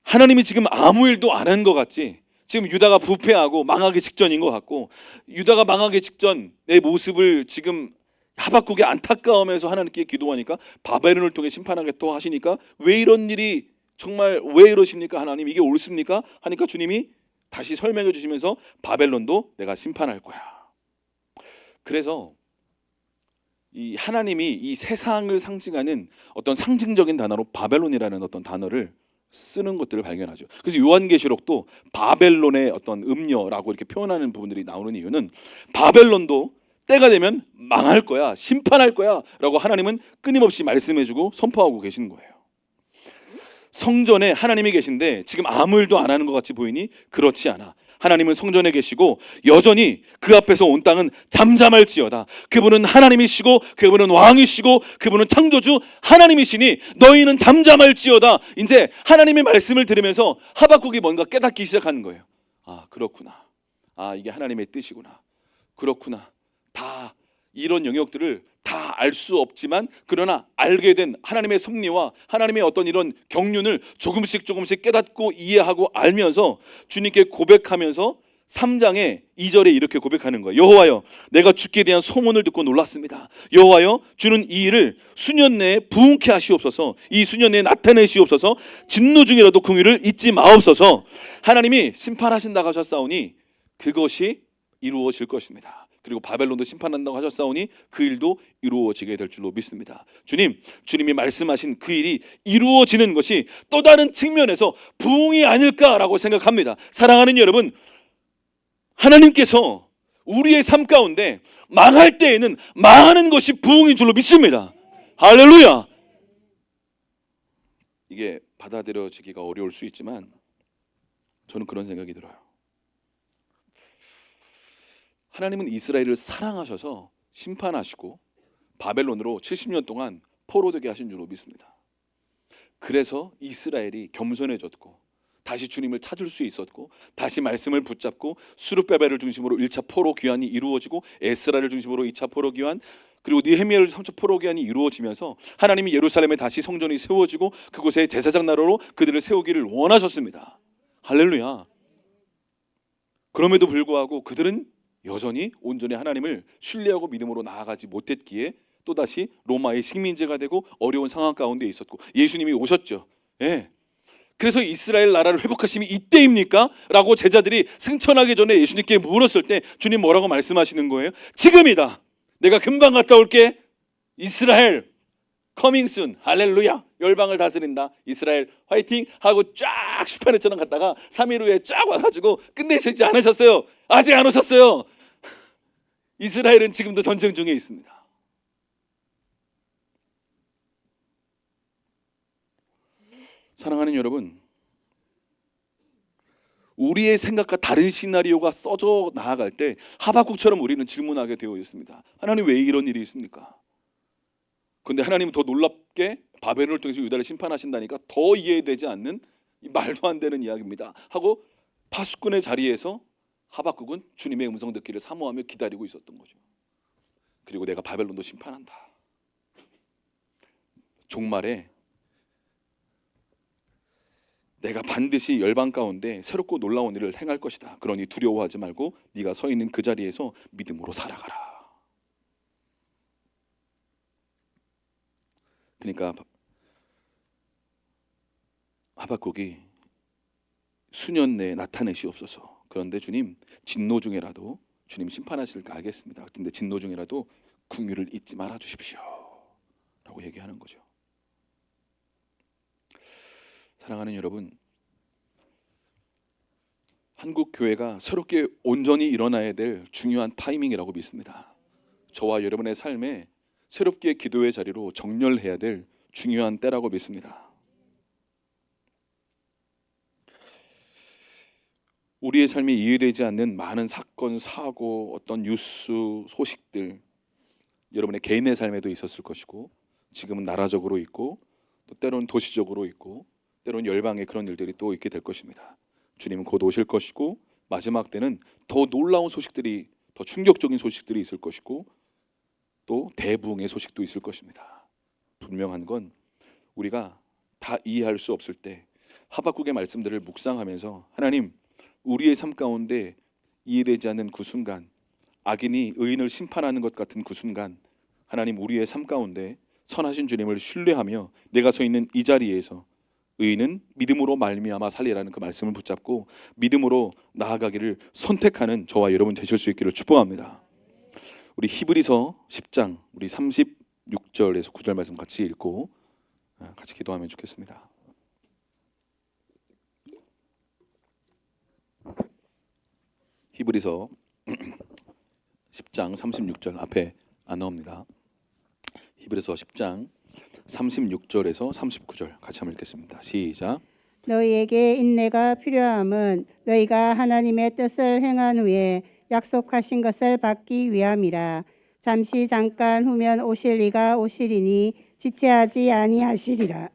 하나님이 지금 아무 일도 안 한 것 같지, 지금 유다가 부패하고 망하기 직전인 것 같고, 유다가 망하기 직전 내 모습을 지금 하박국이 안타까움에서 하나님께 기도하니까 바벨론을 통해 심판하겠다 하시니까 왜 이런 일이 정말 왜 이러십니까 하나님, 이게 옳습니까 하니까 주님이 다시 설명해 주시면서 바벨론도 내가 심판할 거야. 그래서 이 하나님이 이 세상을 상징하는 어떤 상징적인 단어로 바벨론이라는 어떤 단어를 쓰는 것들을 발견하죠. 그래서 요한계시록도 바벨론의 어떤 음녀라고 이렇게 표현하는 부분들이 나오는 이유는 바벨론도 때가 되면 망할 거야, 심판할 거야 라고 하나님은 끊임없이 말씀해주고 선포하고 계시는 거예요. 성전에 하나님이 계신데 지금 아무 일도 안 하는 것 같이 보이니 그렇지 않아. 하나님은 성전에 계시고 여전히 그 앞에서 온 땅은 잠잠할지어다. 그분은 하나님이시고 그분은 왕이시고 그분은 창조주 하나님이시니 너희는 잠잠할지어다. 이제 하나님의 말씀을 들으면서 하박국이 뭔가 깨닫기 시작하는 거예요. 아, 그렇구나. 아, 이게 하나님의 뜻이구나. 그렇구나. 다 이런 영역들을 다 알 수 없지만 그러나 알게 된 하나님의 섭리와 하나님의 어떤 이런 경륜을 조금씩 깨닫고 이해하고 알면서 주님께 고백하면서 3장의 2절에 이렇게 고백하는 거예요. 여호와여, 내가 주께 대한 소문을 듣고 놀랐습니다. 여호와여, 주는 이 일을 수년 내에 부응케 하시옵소서. 이 수년 내에 나타내시옵소서. 진노 중이라도 궁유를 잊지 마옵소서. 하나님이 심판하신다고 하셨사오니 그것이 이루어질 것입니다. 그리고 바벨론도 심판한다고 하셨사오니 그 일도 이루어지게 될 줄로 믿습니다. 주님이 말씀하신 그 일이 이루어지는 것이 또 다른 측면에서 부흥이 아닐까라고 생각합니다. 사랑하는 여러분, 하나님께서 우리의 삶 가운데 망할 때에는 망하는 것이 부흥인 줄로 믿습니다. 할렐루야. 이게 받아들여지기가 어려울 수 있지만 저는 그런 생각이 들어요. 하나님은 이스라엘을 사랑하셔서 심판하시고 바벨론으로 70년 동안 포로되게 하신 줄로 믿습니다. 그래서 이스라엘이 겸손해졌고 다시 주님을 찾을 수 있었고 다시 말씀을 붙잡고 스룹베벨을 중심으로 1차 포로 귀환이 이루어지고 에스라를 중심으로 2차 포로 귀환, 그리고 느헤미야를 3차 포로 귀환이 이루어지면서 하나님이 예루살렘에 다시 성전이 세워지고 그곳에 제사장 나라로 그들을 세우기를 원하셨습니다. 할렐루야. 그럼에도 불구하고 그들은 여전히 온전히 하나님을 신뢰하고 믿음으로 나아가지 못했기에 또다시 로마의 식민지가 되고 어려운 상황 가운데 있었고 예수님이 오셨죠. 예. 그래서 이스라엘 나라를 회복하심이 이때입니까? 라고 제자들이 승천하기 전에 예수님께 물었을 때 주님 뭐라고 말씀하시는 거예요? 지금이다. 내가 금방 갔다 올게. 이스라엘 커밍 순. 할렐루야. 열방을 다스린다. 이스라엘 화이팅 하고 쫙 슈퍼넷처럼 갔다가 3일 후에 쫙 와가지고 끝내시지 않으셨어요. 아직 안 오셨어요. 이스라엘은 지금도 전쟁 중에 있습니다. 사랑하는 여러분, 우리의 생각과 다른 시나리오가 써져 나아갈 때 하박국처럼 우리는 질문하게 되어 있습니다. 하나님 왜 이런 일이 있습니까? 그런데 하나님은 더 놀랍게 바벨론을 통해서 유다를 심판하신다니까 더 이해되지 않는 말도 안 되는 이야기입니다 하고 파수꾼의 자리에서 하박국은 주님의 음성 듣기를 사모하며 기다리고 있었던 거죠. 그리고 내가 바벨론도 심판한다. 종말에 내가 반드시 열방 가운데 새롭고 놀라운 일을 행할 것이다. 그러니 두려워하지 말고 네가 서 있는 그 자리에서 믿음으로 살아가라. 그러니까 하박국이 수년 내에 나타내시옵소서. 그런데 주님, 진노 중에라도 주님 심판하실 거 알겠습니다. 근데 진노 중에라도 궁유를 잊지 말아 주십시오 라고 얘기하는 거죠. 사랑하는 여러분, 한국 교회가 새롭게 온전히 일어나야 될 중요한 타이밍이라고 믿습니다. 저와 여러분의 삶에 새롭게 기도의 자리로 정렬해야 될 중요한 때라고 믿습니다. 우리의 삶에 이해되지 않는 많은 사건, 사고, 어떤 뉴스, 소식들 여러분의 개인의 삶에도 있었을 것이고 지금은 나라적으로 있고 또 때로는 도시적으로 있고 때로는 열방의 그런 일들이 또 있게 될 것입니다. 주님은 곧 오실 것이고 마지막 때는 더 놀라운 소식들이, 더 충격적인 소식들이 있을 것이고 또 대부흥의 소식도 있을 것입니다. 분명한 건 우리가 다 이해할 수 없을 때 하박국의 말씀들을 묵상하면서 하나님, 우리의 삶 가운데 이해되지 않는 그 순간, 악인이 의인을 심판하는 것 같은 그 순간, 하나님 우리의 삶 가운데 선하신 주님을 신뢰하며 내가 서 있는 이 자리에서 의인은 믿음으로 말미암아 살리라는 그 말씀을 붙잡고 믿음으로 나아가기를 선택하는 저와 여러분 되실 수 있기를 축복합니다. 우리 히브리서 10장 우리 36절에서 9절 말씀 같이 읽고 같이 기도하면 좋겠습니다. 히브리서 10장 36절 앞에 안 나옵니다. 히브리서 10장 36절에서 39절 같이 한번 읽겠습니다. 시작. 너희에게 인내가 필요함은 너희가 하나님의 뜻을 행한 후에 약속하신 것을 받기 위함이라. 잠시 잠깐 후면 오실 이가 오시리니 지체하지 아니하시리라.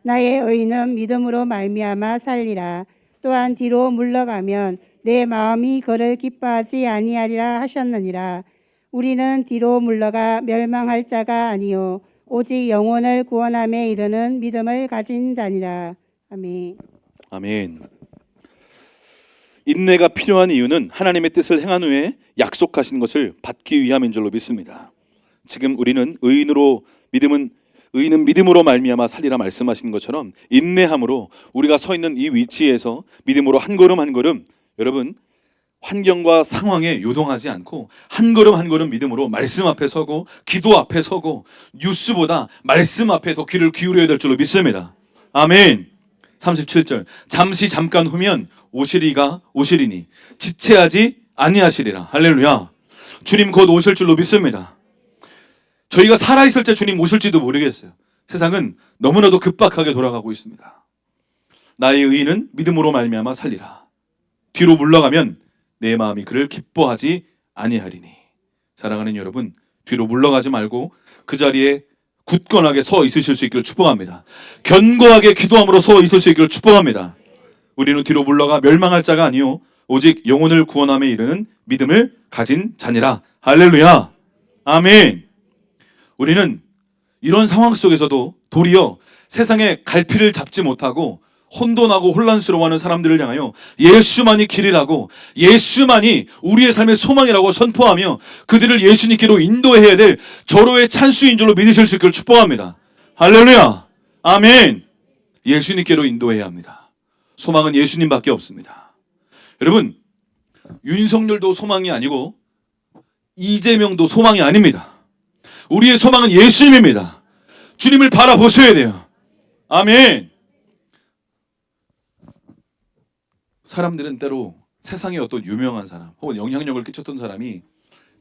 나의 의인은 믿음으로 말미암아 살리라. 또한 뒤로 물러가면 내 마음이 그를 기뻐하지 아니하리라 하셨느니라. 우리는 뒤로 물러가 멸망할 자가 아니요 오직 영혼을 구원함에 이르는 믿음을 가진 자니라. 아멘. 아멘. 인내가 필요한 이유는 하나님의 뜻을 행한 후에 약속하신 것을 받기 위함인 줄로 믿습니다. 지금 우리는 의인은 믿음으로 말미암아 살리라 말씀하시는 것처럼 인내함으로 우리가 서 있는 이 위치에서 믿음으로 한 걸음 한 걸음, 여러분 환경과 상황에 요동하지 않고 한 걸음 한 걸음 믿음으로 말씀 앞에 서고 기도 앞에 서고 뉴스보다 말씀 앞에 더 귀를 기울여야 될 줄로 믿습니다. 아멘. 37절 잠시 잠깐 후면 오시리가 오시리니 지체하지 아니하시리라. 할렐루야. 주님 곧 오실 줄로 믿습니다. 저희가 살아있을 때 주님 오실지도 모르겠어요. 세상은 너무나도 급박하게 돌아가고 있습니다. 나의 의인은 믿음으로 말미암아 살리라. 뒤로 물러가면 내 마음이 그를 기뻐하지 아니하리니. 사랑하는 여러분, 뒤로 물러가지 말고 그 자리에 굳건하게 서 있으실 수 있기를 축복합니다. 견고하게 기도함으로 서 있을 수 있기를 축복합니다. 우리는 뒤로 물러가 멸망할 자가 아니요 오직 영혼을 구원함에 이르는 믿음을 가진 자니라. 할렐루야. 아멘. 우리는 이런 상황 속에서도 도리어 세상의 갈피를 잡지 못하고 혼돈하고 혼란스러워하는 사람들을 향하여 예수만이 길이라고, 예수만이 우리의 삶의 소망이라고 선포하며 그들을 예수님께로 인도해야 될 절호의 찬수인 줄로 믿으실 수 있기를 축복합니다. 할렐루야. 아멘. 예수님께로 인도해야 합니다. 소망은 예수님밖에 없습니다. 여러분, 윤석열도 소망이 아니고 이재명도 소망이 아닙니다. 우리의 소망은 예수님입니다. 주님을 바라보셔야 돼요. 아멘. 사람들은 때로 세상에 어떤 유명한 사람 혹은 영향력을 끼쳤던 사람이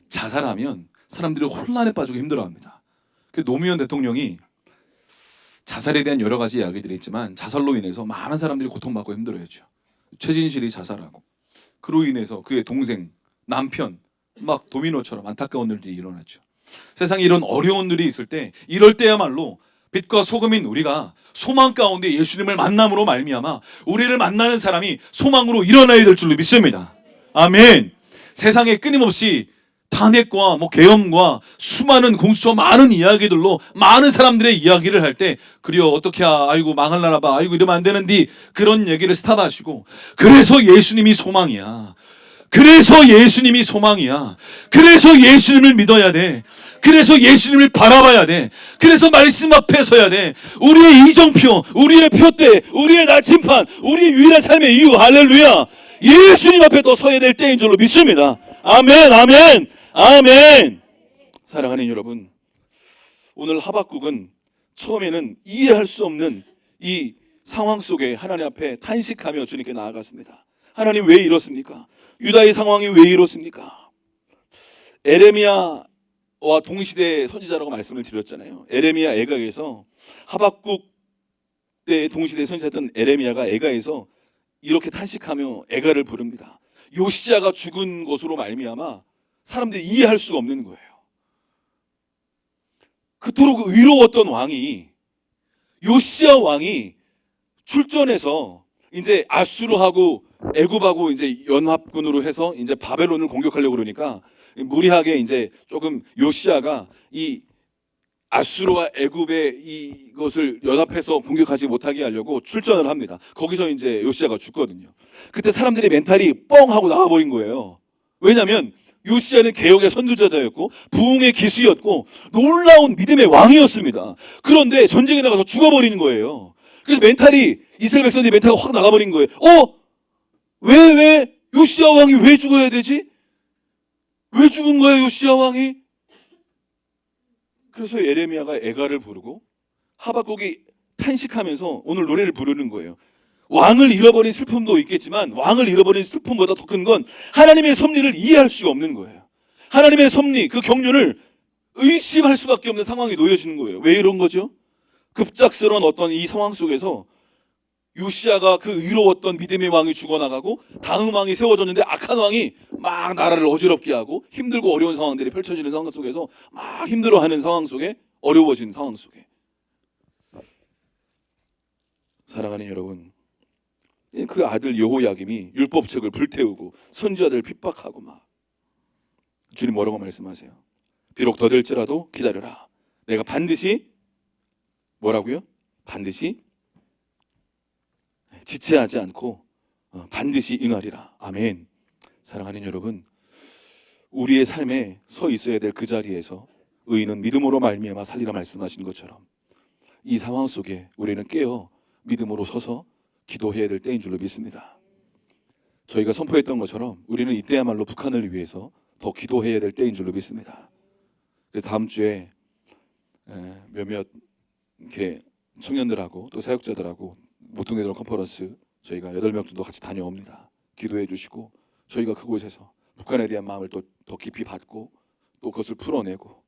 자살하면 사람들이 혼란에 빠지고 힘들어합니다. 노무현 대통령이 자살에 대한 여러 가지 이야기들이 있지만 자살로 인해서 많은 사람들이 고통받고 힘들어했죠. 최진실이 자살하고 그로 인해서 그의 동생, 남편 막 도미노처럼 안타까운 일들이 일어났죠. 세상에 이런 어려운 일이 있을 때 이럴 때야말로 빛과 소금인 우리가 소망 가운데 예수님을 만남으로 말미암아 우리를 만나는 사람이 소망으로 일어나야 될 줄로 믿습니다. 아멘. 세상에 끊임없이 탄핵과 계엄과 수많은 공수처 많은 이야기들로 많은 사람들의 이야기를 할 때 그려 어떻게 아이고 망할라나 봐 아이고 이러면 안 되는디 그런 얘기를 스탑하시고 그래서 예수님이 소망이야. 그래서 예수님이 소망이야. 그래서 예수님을 믿어야 돼. 그래서 예수님을 바라봐야 돼. 그래서 말씀 앞에 서야 돼. 우리의 이정표, 우리의 표대, 우리의 나침판, 우리의 유일한 삶의 이유. 할렐루야. 예수님 앞에 더 서야 될 때인 줄로 믿습니다. 아멘, 아멘, 아멘. 사랑하는 여러분, 오늘 하박국은 처음에는 이해할 수 없는 이 상황 속에 하나님 앞에 탄식하며 주님께 나아갔습니다. 하나님 왜 이렇습니까? 유다의 상황이 왜 이렇습니까? 에레미야와 동시대 선지자라고 말씀을 드렸잖아요. 에레미야 애가에서 하박국 때 동시대 선지자였던 에레미야가 애가에서 이렇게 탄식하며 애가를 부릅니다. 요시야가 죽은 것으로 말미암아 사람들이 이해할 수가 없는 거예요. 그토록 의로웠던 왕이 요시야 왕이 출전해서 이제 아수르하고 애굽하고 이제 연합군으로 해서 이제 바벨론을 공격하려고 그러니까 무리하게 이제 조금 요시야가 이 아수르와 애굽의 이것을 연합해서 공격하지 못하게 하려고 출전을 합니다. 거기서 이제 요시야가 죽거든요. 그때 사람들이 멘탈이 뻥 하고 나와버린 거예요. 왜냐하면 요시야는 개혁의 선두자였고 부흥의 기수였고 놀라운 믿음의 왕이었습니다. 그런데 전쟁에 나가서 죽어버리는 거예요. 그래서 이스라엘 백성들이 멘탈이 확 나가버린 거예요. 왜 요시야 왕이 왜 죽어야 되지? 왜 죽은 거야 요시야 왕이? 그래서 에레미야가 애가를 부르고 하박국이 탄식하면서 오늘 노래를 부르는 거예요. 왕을 잃어버린 슬픔도 있겠지만 왕을 잃어버린 슬픔보다 더 큰 건 하나님의 섭리를 이해할 수가 없는 거예요. 하나님의 섭리, 그 경륜을 의심할 수밖에 없는 상황이 놓여지는 거예요. 왜 이런 거죠? 급작스러운 어떤 이 상황 속에서 요시야가 그 의로웠던 믿음의 왕이 죽어나가고 다음 왕이 세워졌는데 악한 왕이 막 나라를 어지럽게 하고 힘들고 어려운 상황들이 펼쳐지는 상황 속에서 막 힘들어하는 상황 속에, 어려워진 상황 속에, 사랑하는 여러분, 그 아들 여호야김이 율법책을 불태우고 선지자들 핍박하고 막, 주님 뭐라고 말씀하세요? 비록 더딜지라도 기다려라. 내가 반드시, 뭐라고요? 반드시 지체하지 않고 반드시 응하리라. 아멘. 사랑하는 여러분, 우리의 삶에 서 있어야 될 그 자리에서 의인은 믿음으로 말미암아 살리라 말씀하신 것처럼 이 상황 속에 우리는 깨어 믿음으로 서서 기도해야 될 때인 줄로 믿습니다. 저희가 선포했던 것처럼 우리는 이때야말로 북한을 위해서 더 기도해야 될 때인 줄로 믿습니다. 그래서 다음 주에 몇몇 이렇게 청년들하고 또 사역자들하고 모퉁이들 컨퍼런스 저희가 8명 정도 같이 다녀옵니다. 기도해 주시고 저희가 그곳에서 북한에 대한 마음을 또 더 깊이 받고 또 그것을 풀어내고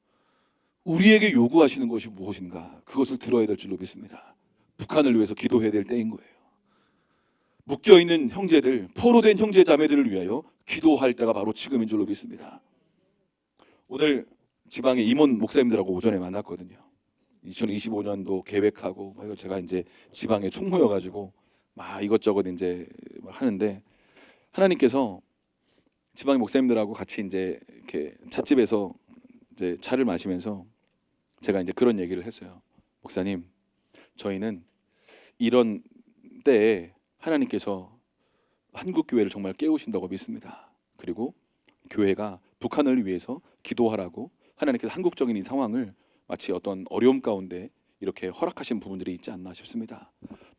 우리에게 요구하시는 것이 무엇인가 그것을 들어야 될 줄로 믿습니다. 북한을 위해서 기도해야 될 때인 거예요. 묶여있는 형제들, 포로된 형제 자매들을 위하여 기도할 때가 바로 지금인 줄로 믿습니다. 오늘 지방의 임원 목사님들하고 오전에 만났거든요. 2025년도 계획하고 제가 이제 지방에 총무여가지고 막 이것저것 이제 하는데 하나님께서 지방의 목사님들하고 같이 이제 이렇게 찻집에서 이제 차를 마시면서 제가 이제 그런 얘기를 했어요. 목사님, 저희는 이런 때에 하나님께서 한국 교회를 정말 깨우신다고 믿습니다. 그리고 교회가 북한을 위해서 기도하라고 하나님께서 한국적인 이 상황을 마치 어떤 어려움 가운데 이렇게 허락하신 부분들이 있지 않나 싶습니다.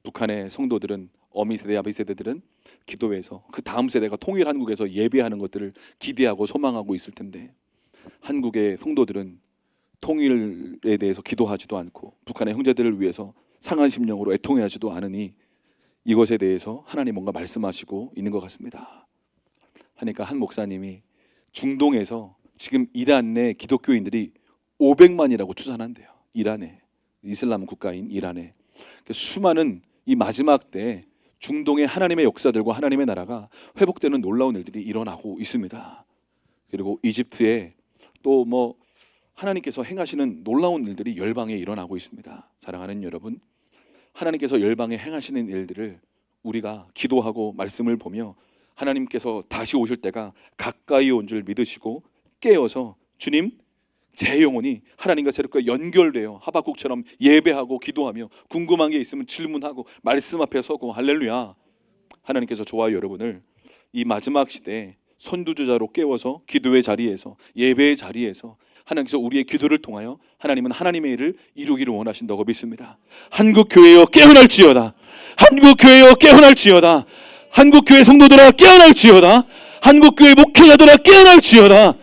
북한의 성도들은 어미 세대, 아비 세대들은 기도해서 그 다음 세대가 통일 한국에서 예배하는 것들을 기대하고 소망하고 있을 텐데 한국의 성도들은 통일에 대해서 기도하지도 않고 북한의 형제들을 위해서 상한 심령으로 애통해하지도 않으니 이것에 대해서 하나님 뭔가 말씀하시고 있는 것 같습니다. 하니까 한 목사님이 중동에서 지금 이란 내 기독교인들이 500만이라고 추산한대요. 이란에, 이슬람 국가인 이란에 수많은 이 마지막 때 중동의 하나님의 역사들과 하나님의 나라가 회복되는 놀라운 일들이 일어나고 있습니다. 그리고 이집트에 또 뭐 하나님께서 행하시는 놀라운 일들이 열방에 일어나고 있습니다. 사랑하는 여러분, 하나님께서 열방에 행하시는 일들을 우리가 기도하고 말씀을 보며 하나님께서 다시 오실 때가 가까이 온 줄 믿으시고 깨어서 주님, 제 영혼이 하나님과 새롭게 연결되어 하박국처럼 예배하고 기도하며 궁금한 게 있으면 질문하고 말씀 앞에 서고 할렐루야. 하나님께서 저와 여러분을 이 마지막 시대에 선두주자로 깨워서 기도의 자리에서 예배의 자리에서 하나님께서 우리의 기도를 통하여 하나님은 하나님의 일을 이루기를 원하신다고 믿습니다. 한국교회여 깨어날지어다. 한국교회여 깨어날지어다. 한국교회 성도들아 깨어날지어다. 한국교회 목회자들아 깨어날지어다.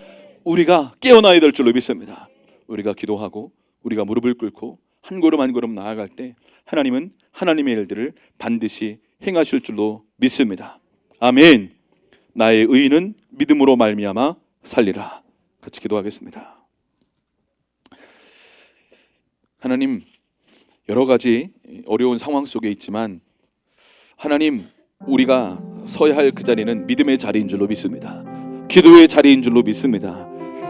우리가 깨어나야 될 줄로 믿습니다. 우리가 기도하고 우리가 무릎을 꿇고 한 걸음 한 걸음 나아갈 때 하나님은 하나님의 일들을 반드시 행하실 줄로 믿습니다. 아멘. 나의 의인은 믿음으로 말미암아 살리라. 같이 기도하겠습니다. 하나님, 여러 가지 어려운 상황 속에 있지만 하나님, 우리가 서야 할 그 자리는 믿음의 자리인 줄로 믿습니다. 기도의 자리인 줄로 믿습니다.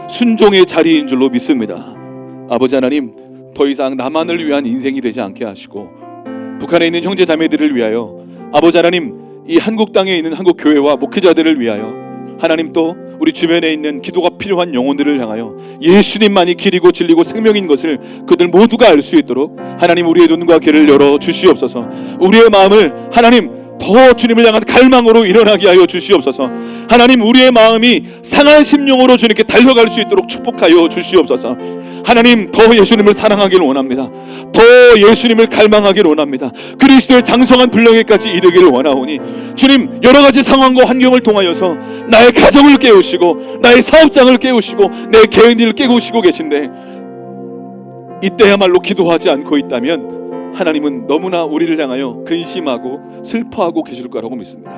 순종의 자리인 줄로 믿습니다. 아버지 하나님, 더 이상 나만을 위한 인생이 되지 않게 하시고 북한에 있는 형제 자매들을 위하여 아버지 하나님, 이 한국 땅에 있는 한국 교회와 목회자들을 위하여 하나님 또 우리 주변에 있는 기도가 필요한 영혼들을 향하여 예수님만이 길이고 진리고 생명인 것을 그들 모두가 알 수 있도록 하나님 우리의 눈과 귀를 열어 주시옵소서. 우리의 마음을 하나님 더 주님을 향한 갈망으로 일어나게 하여 주시옵소서. 하나님 우리의 마음이 상한 심령으로 주님께 달려갈 수 있도록 축복하여 주시옵소서. 하나님 더 예수님을 사랑하기를 원합니다. 더 예수님을 갈망하기를 원합니다. 그리스도의 장성한 분량에까지 이르기를 원하오니 주님 여러 가지 상황과 환경을 통하여서 나의 가정을 깨우시고 나의 사업장을 깨우시고 내 개인들을 깨우시고 계신데 이때야말로 기도하지 않고 있다면 하나님은 너무나 우리를 향하여 근심하고 슬퍼하고 계실 거라고 믿습니다.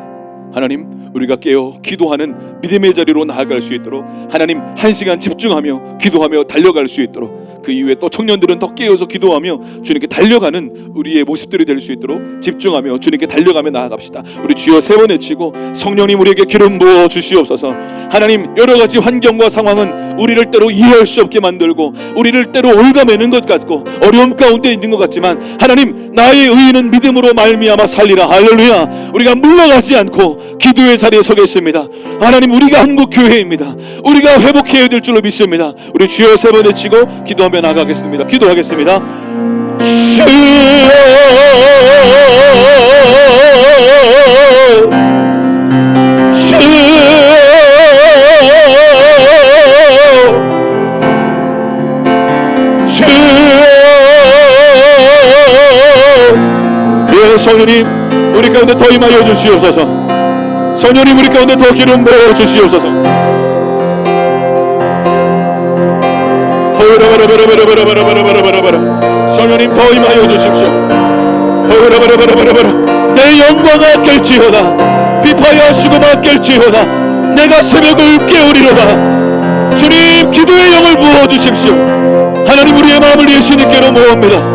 하나님, 우리가 깨어 기도하는 믿음의 자리로 나아갈 수 있도록 하나님, 1시간 집중하며 기도하며 달려갈 수 있도록, 그 이후에 또 청년들은 더 깨어서 기도하며 주님께 달려가는 우리의 모습들이 될 수 있도록 집중하며 주님께 달려가며 나아갑시다. 우리 주여 3번 외치고, 성령님 우리에게 기름 부어 주시옵소서. 하나님, 여러 가지 환경과 상황은 우리를 때로 이해할 수 없게 만들고 우리를 때로 올가매는 것 같고 어려움 가운데 있는 것 같지만, 하나님, 나의 의인은 믿음으로 말미암아 살리라. 할렐루야. 우리가 물러가지 않고 기도의 자리에 서겠습니다. 하나님, 우리가 한국 교회입니다. 우리가 회복해야 될 줄로 믿습니다. 우리 주여 3번 외치고 기도하며 나가겠습니다. 기도하겠습니다. 주여, 예, 성령님 우리 가운데 더 임하여 주시옵소서. 성령님 우리 가운데 더 기름 부어 주시옵소서. 성령님 더 임하여 주십시오. 내 영광아 깰지어다. 비파야 수고마 깰지어다. 내가 새벽을 깨우리로다. 주님, 기도의 영을 부어 주십시오. 하나님, 우리의 마음을 예수님께로 모읍니다.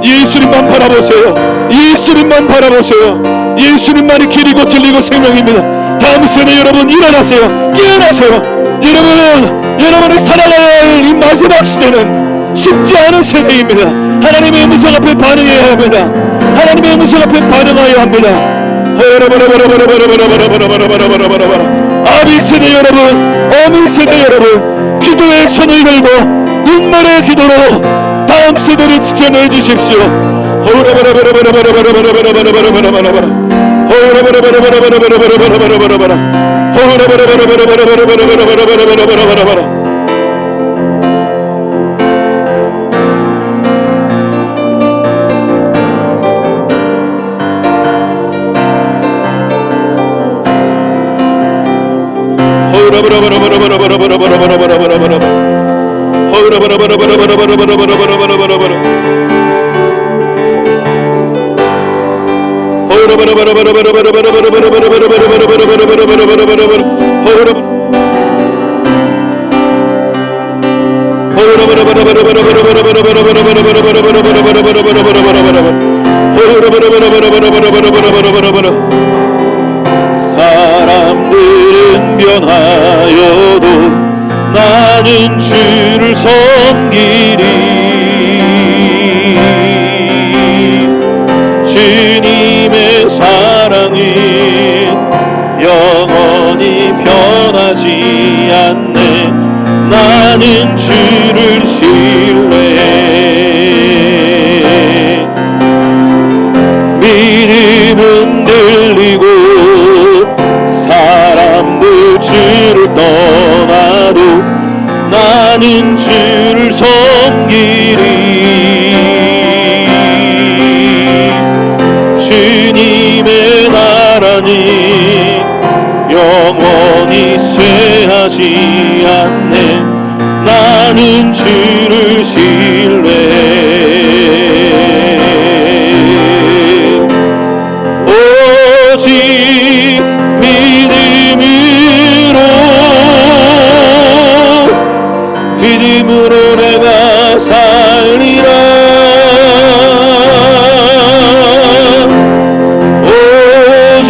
예수님만 바라보세요. 예수님만 바라보세요. 예수님만이 길이고 진리고 생명입니다. 다음 세대 여러분, 일어나세요. 깨어나세요. 여러분을 살아가야 할 이 마지막 시대는 쉽지 않은 세대입니다. 하나님의 음성 앞에 반응해야 합니다. 하나님의 음성 앞에 반응해야 합니다. 아비 세대 여러분, 어미 세대 여러분, 기도의 손을 걸고 눈물의 기도로 다음 세대를 지켜내 주십시오. 사람들은 변하여도 나는 주를 섬기리. 주님의 사랑은 영원히 변하지 않네. 나는 주를 신뢰해. 믿음은 들리고 사람들 주를 떠나도 나는 주를 섬기리. 주님의 나라는 영원히 쇠하지 않네. 나는 주를 신뢰해. 오직 믿음으로 내가 살리라. 오직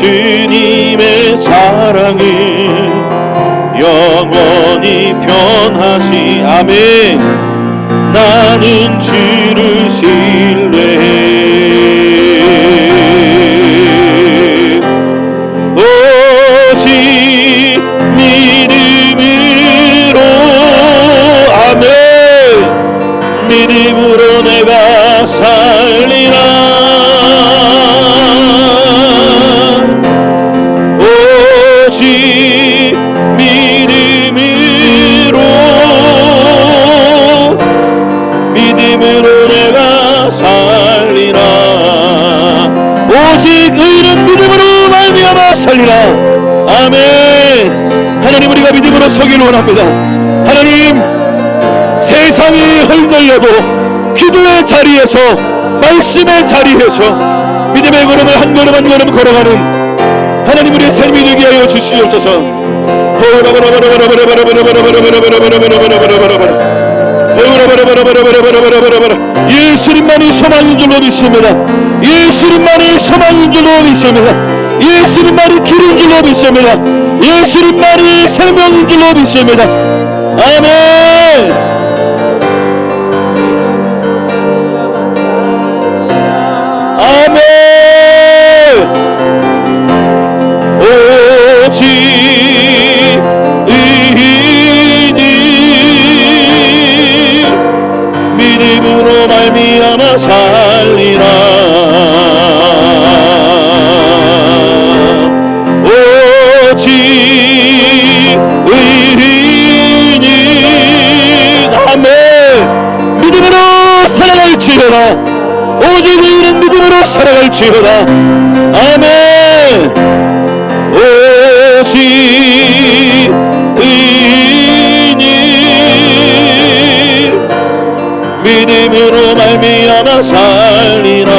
주님의 사랑은 영원히 변하지. 아멘. 나는 주를 신뢰해. 오직 믿음으로. 아멘. 믿음으로 내가 살리라. 오직 믿음으로 내가 살리라. 오직 의인은 믿음으로 말미암아 살리라. 아멘. 하나님, 우리가 믿음으로 서기를 원합니다. 하나님, 세상이 흔들려도 기도의 자리에서, 말씀의 자리에서 믿음의 걸음을 한 걸음 한 걸음 걸어가는 하나님, 우리의 삶이 되게 하여 주시옵소서. 예수님만이 소망인 줄로 믿습니다. 예수님만이 소망인 줄로 믿습니다. 예수님만이 길인 줄로 믿습니다. 예수님만이 생명인 줄로 믿습니다. 아멘. 아멘. 오직 의인이 믿음으로 말미암아 살리라. 오직 의인이. 아멘. 믿음으로 살아갈지어다. 오직 의인은 믿음으로 살아갈지어다. 아멘. 오직 의인이 믿음으로 말미암아 살리라.